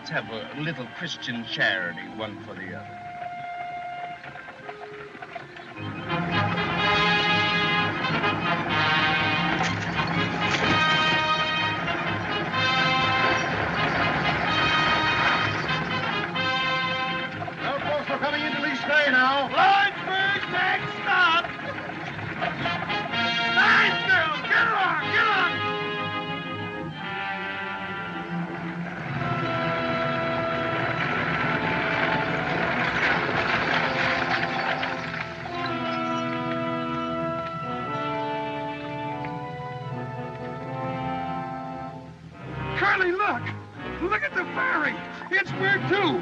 Let's have a little Christian charity, one for the other. Well, folks, we're coming into East Bay now. Lordsburg, next stop! Nice girl! Get along! Get along! Curly, look! Look at the ferry! It's where too!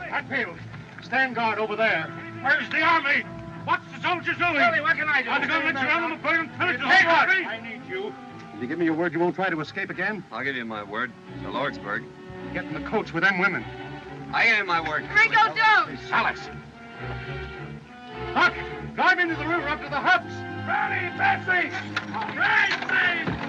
Hatfield, stand guard over there. Where's the army? What's the soldiers doing? Curly, what can I do? Are they going to let you around on the boat and pillage the Hey, whole what? country? I need you. Will you give me your word you won't try to escape again? I'll give you my word. To Lordsburg. Get in the coach with them women. I give you my word. Ringo, don't! Alice. Huck, drive into the river up to the huts. Ready, Betsy! Racing!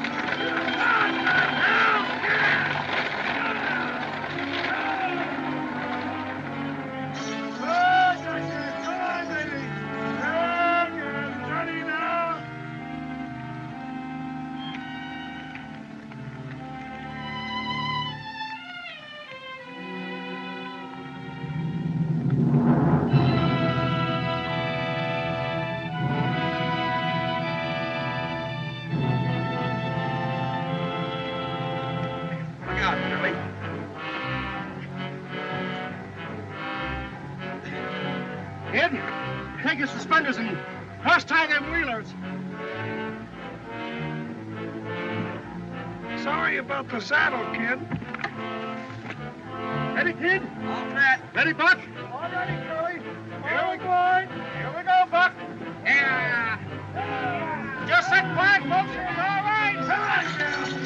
Look out, Curly. Kid, take your suspenders and cross-tie them wheelers. Sorry about the saddle, kid. Ready, kid? All set. Ready, Buck? All ready, Curly. Here we go. Here we go, Buck. Yeah. Just sit quiet, folks. It's all right.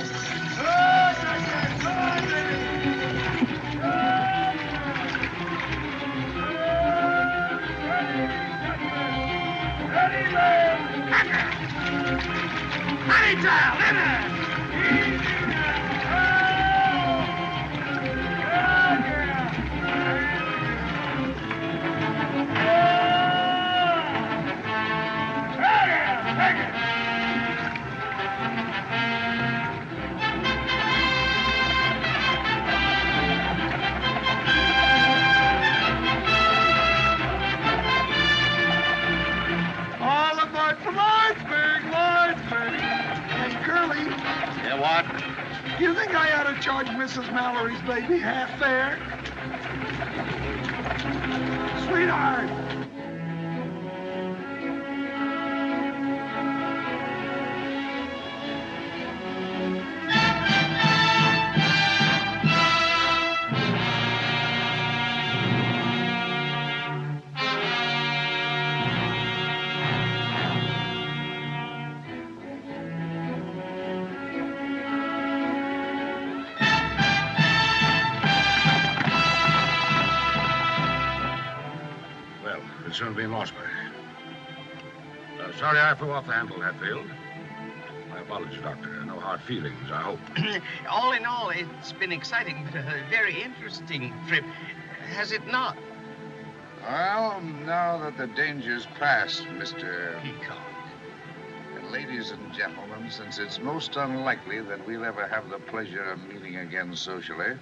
Honey child, in there! All aboard for Lordsburg, Lordsburg. Hey, Curly, Yeah, what? you think I ought to charge Mrs. Mallory's baby half fare? Sweetheart. Well, we'll soon be in Lordsburg. Sorry I flew off the handle, Hatfield. My apologies, Doctor. No hard feelings, I hope. All in all, it's been exciting, but a very interesting trip. Has it not? Well, now that the danger's past, Mr. Peacock. And ladies and gentlemen, since it's most unlikely that we'll ever have the pleasure of meeting again socially,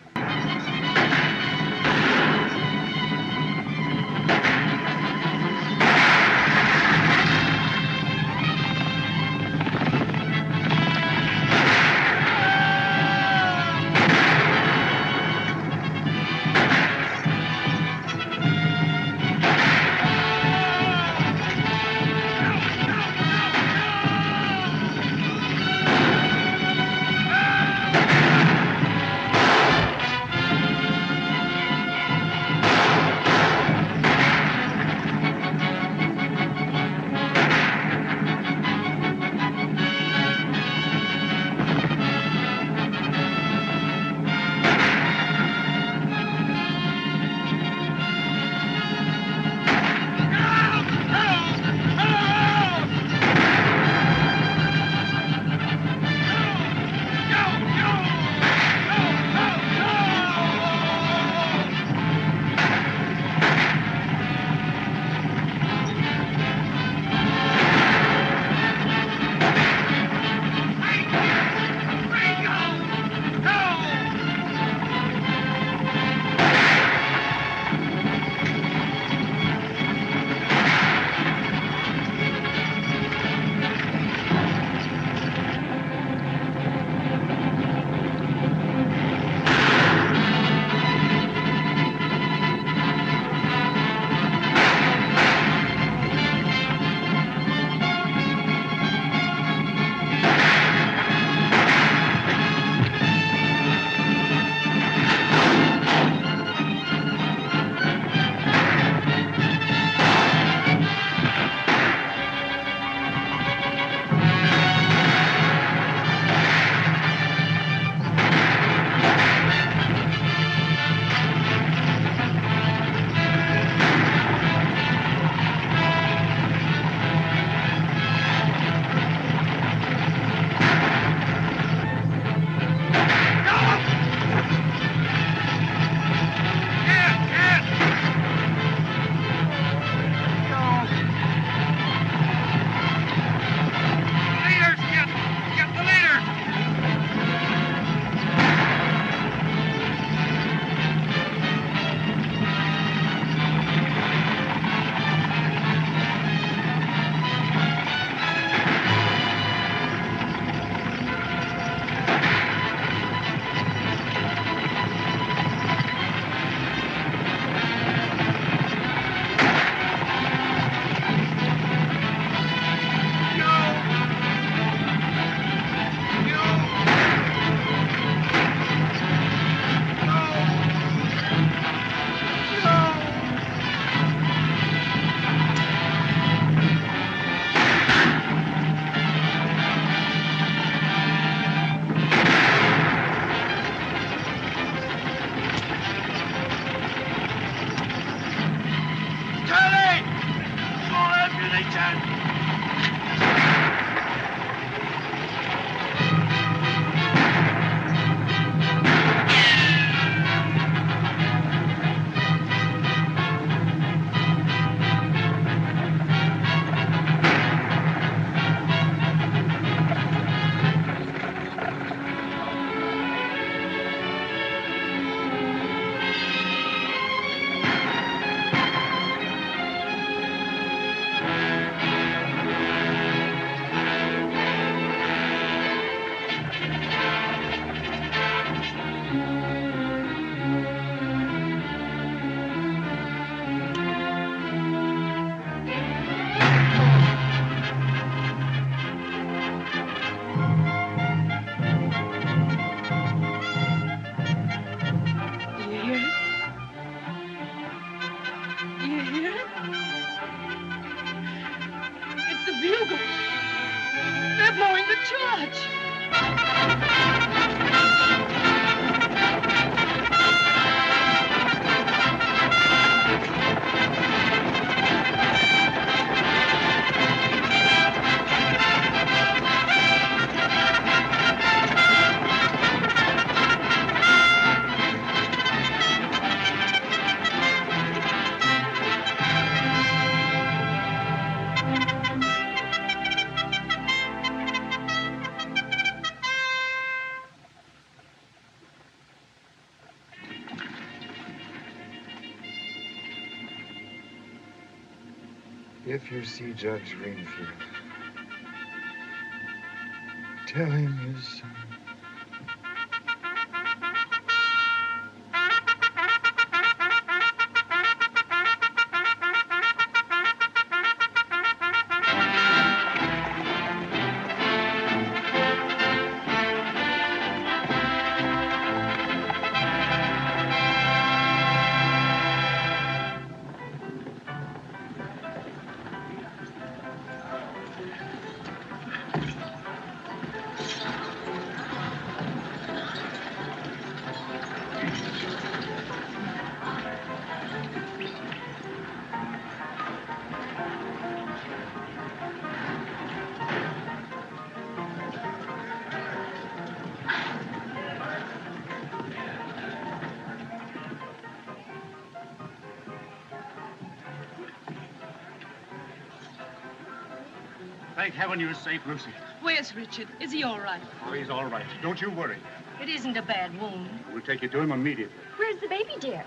John. If you see Judge Greenfield, tell him his son. Thank heaven you're safe, Lucy. Where's Richard? Is he all right? Oh, he's all right. Don't you worry. It isn't a bad wound. We'll take you to him immediately. Where's the baby, dear?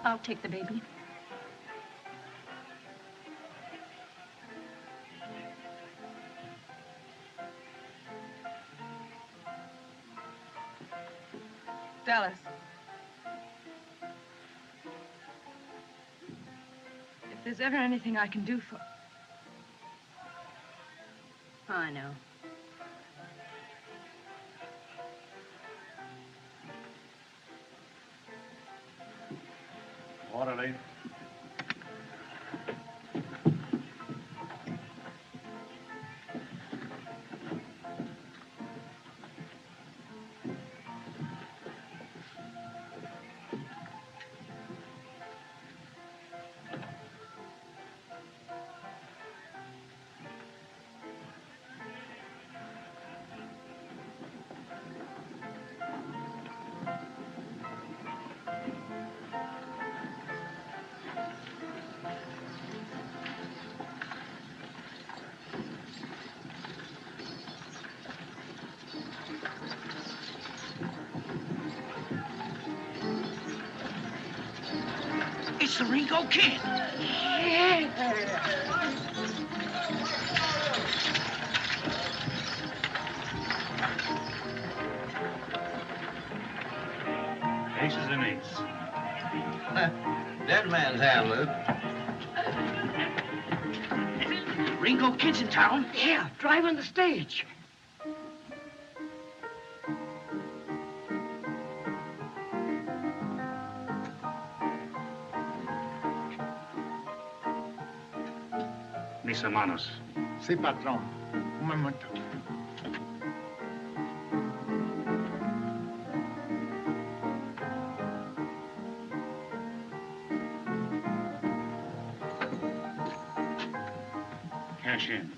I'll take the baby. Dallas. If there's ever anything I can do for... I know. Orderly. It's the Ringo Kid. Aces and eights. Dead man's hand, Luke. Ringo Kid's in town? Yeah, driving the stage. Mis hermanos. Sí, patrón. Un momento. cash in.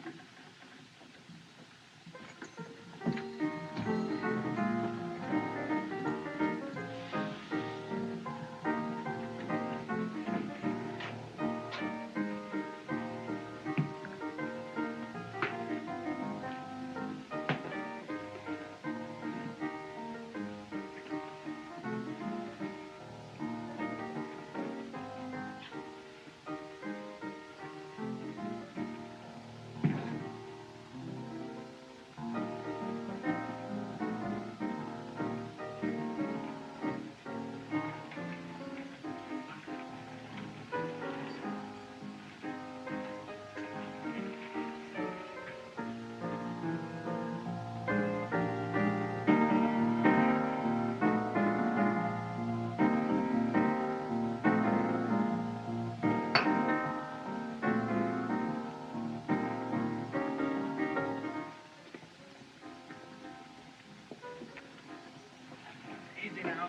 Easy now.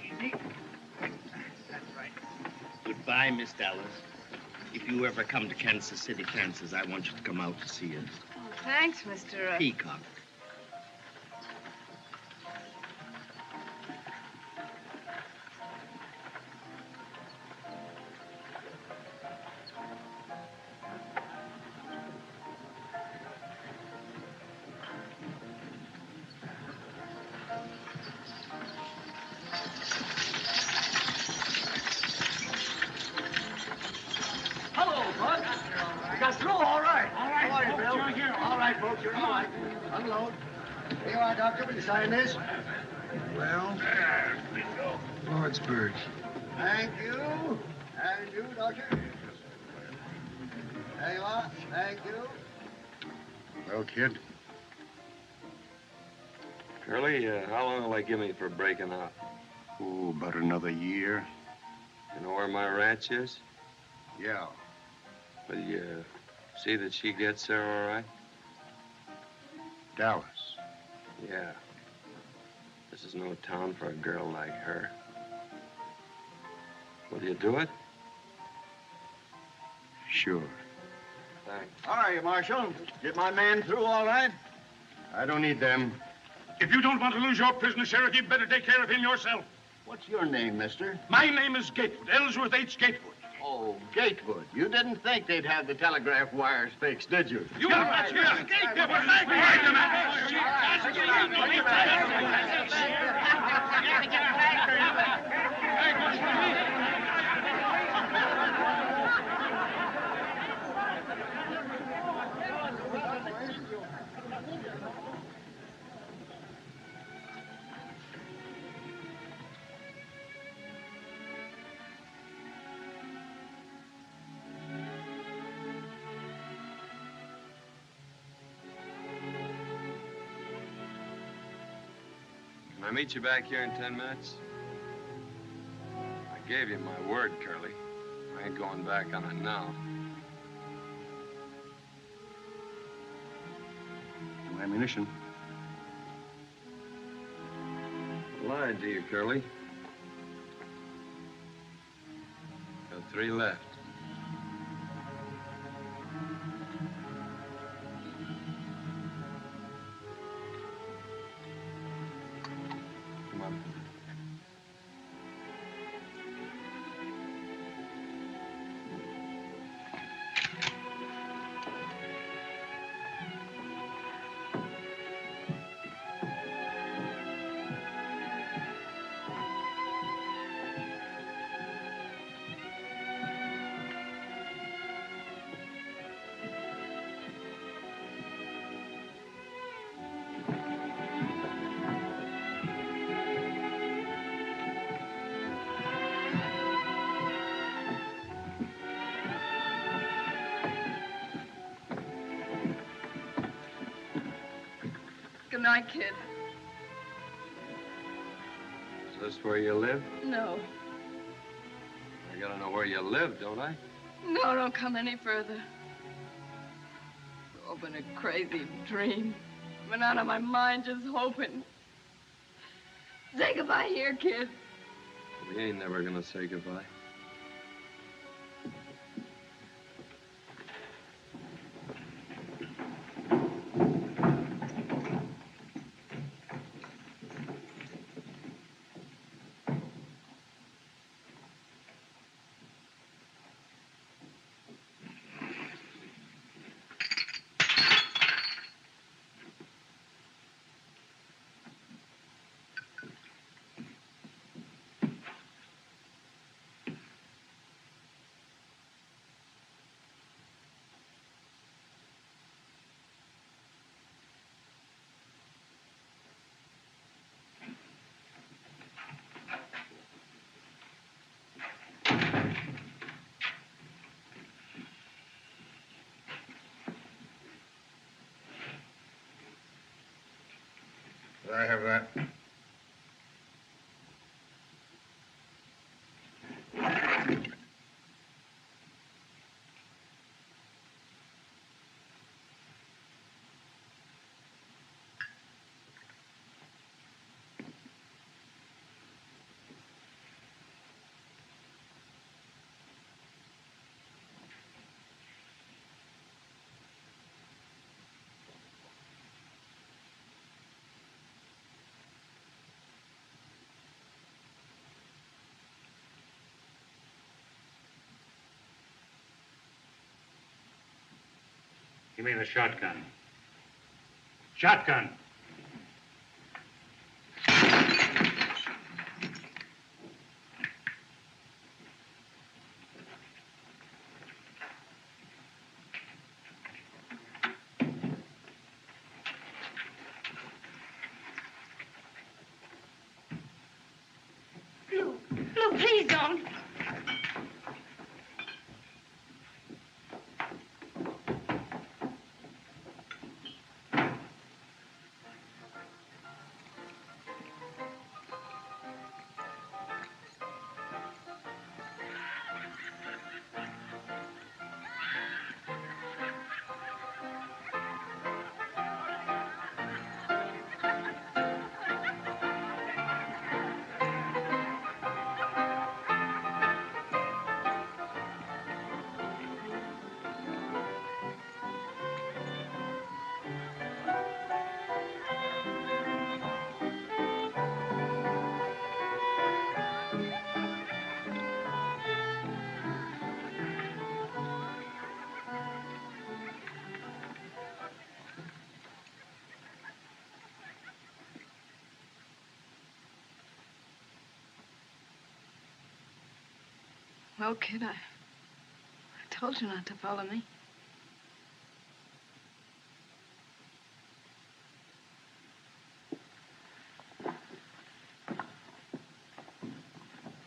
Easy. That's right. Goodbye, Miss Dallas. If you ever come to Kansas City, Kansas, I want you to come out to see us. Oh, thanks, Mr. Peacock. Hello, Bud. You got through all right. How are you, Bill? All right, folks, you're all right. Unload. Here you are, Doctor. Will you sign this? Well, Lordsburg. Thank you. And you, Doctor. There you are. Thank you. Well, kid, Curly, how long will they give me for breaking out? oh, about another year. You know where my ranch is? Yeah. Will you see that she gets there all right? Dallas. Yeah. This is no town for a girl like her. Will you do it? Sure. Thanks. How are you, Marshal? Get my man through all right? I don't need them. If you don't want to lose your prisoner, Sheriff, you better take care of him yourself. What's your name, mister? My name is Gatewood, Ellsworth H. Gatewood. Oh, Gatewood. You didn't think they'd have the telegraph wires fixed, did you? You that's here. Gatewood, wait a Can I meet you back here in 10 minutes? I gave you my word, Curly. I ain't going back on it now. No ammunition. I lied to you, Curly. Got 3 left. Come on. Good night, kid. Is this where you live? No. I gotta know where you live, don't I? No, don't come any further. It's all been a crazy dream. I've been out of my mind just hoping. Say goodbye here, kid. We ain't never gonna say goodbye. I have that. Give me the shotgun. Shotgun! Lou, please don't. Well, kid, I told you not to follow me.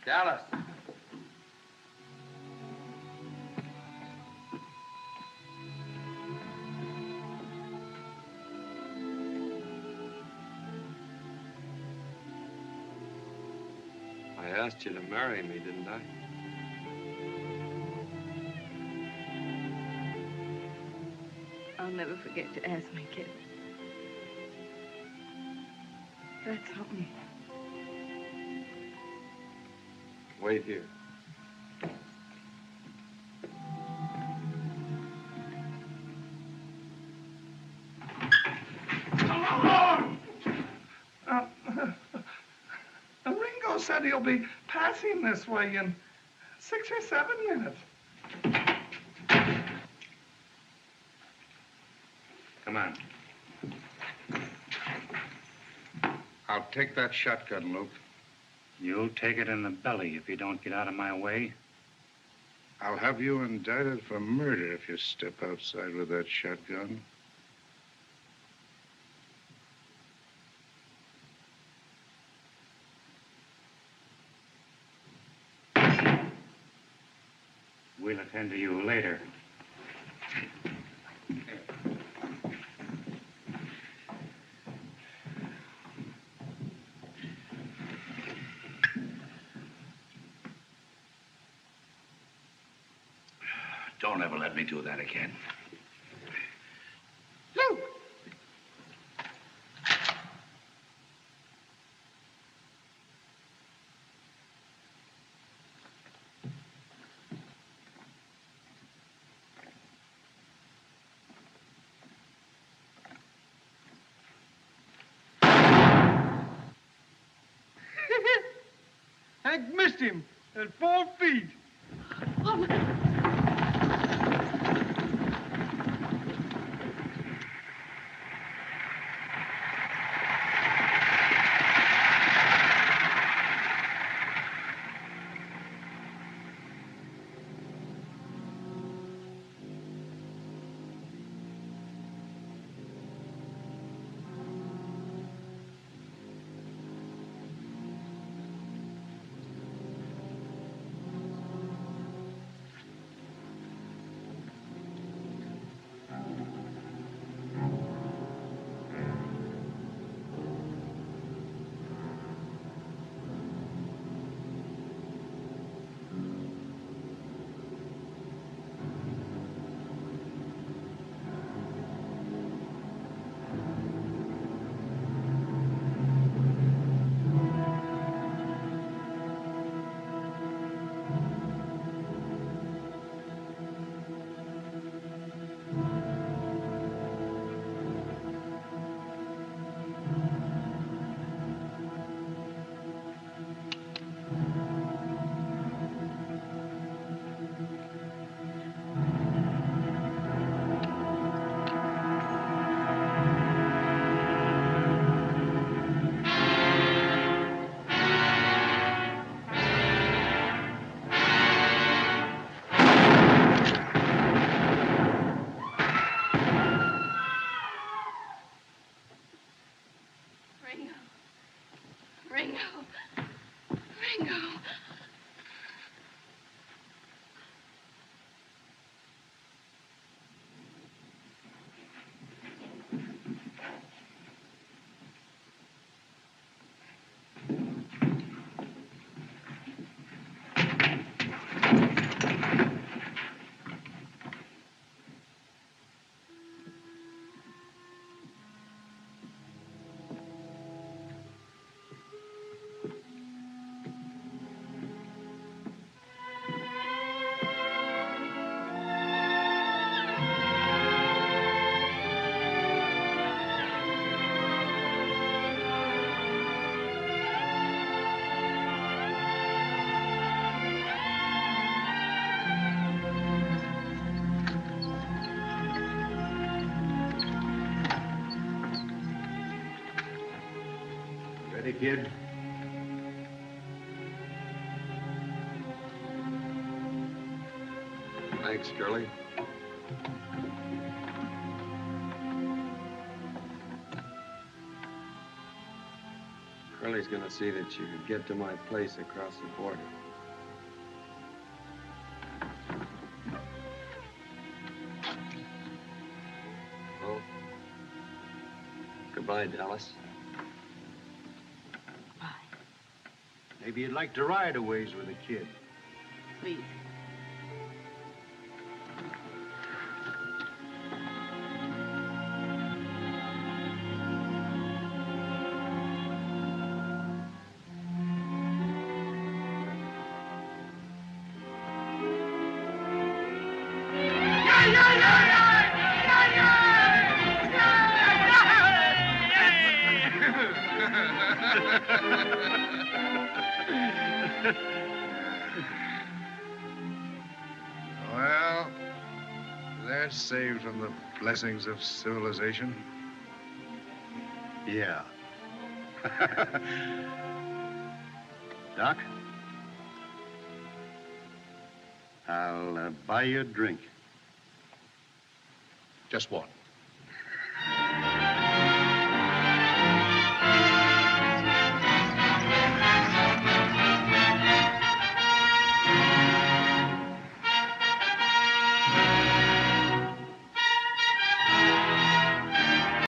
Dallas. I asked you to marry me, didn't I? I'll never forget you asked me, kid. That's something. Wait here. Ringo said he'll be passing this way in 6 or 7 minutes. Come on. I'll take that shotgun, Luke. You'll take it in the belly if you don't get out of my way. I'll have you indicted for murder if you step outside with that shotgun. We'll attend to you later. Don't ever let me do that again. Luke! Hank missed him at 4 feet. Steady, kid. Thanks, Curly. Curly's gonna see that you can get to my place across the border. Well, goodbye, Dallas. Maybe you'd like to ride a ways with a kid. Please. Well, they're saved from the blessings of civilization. Yeah. Doc? I'll buy you a drink. Just one.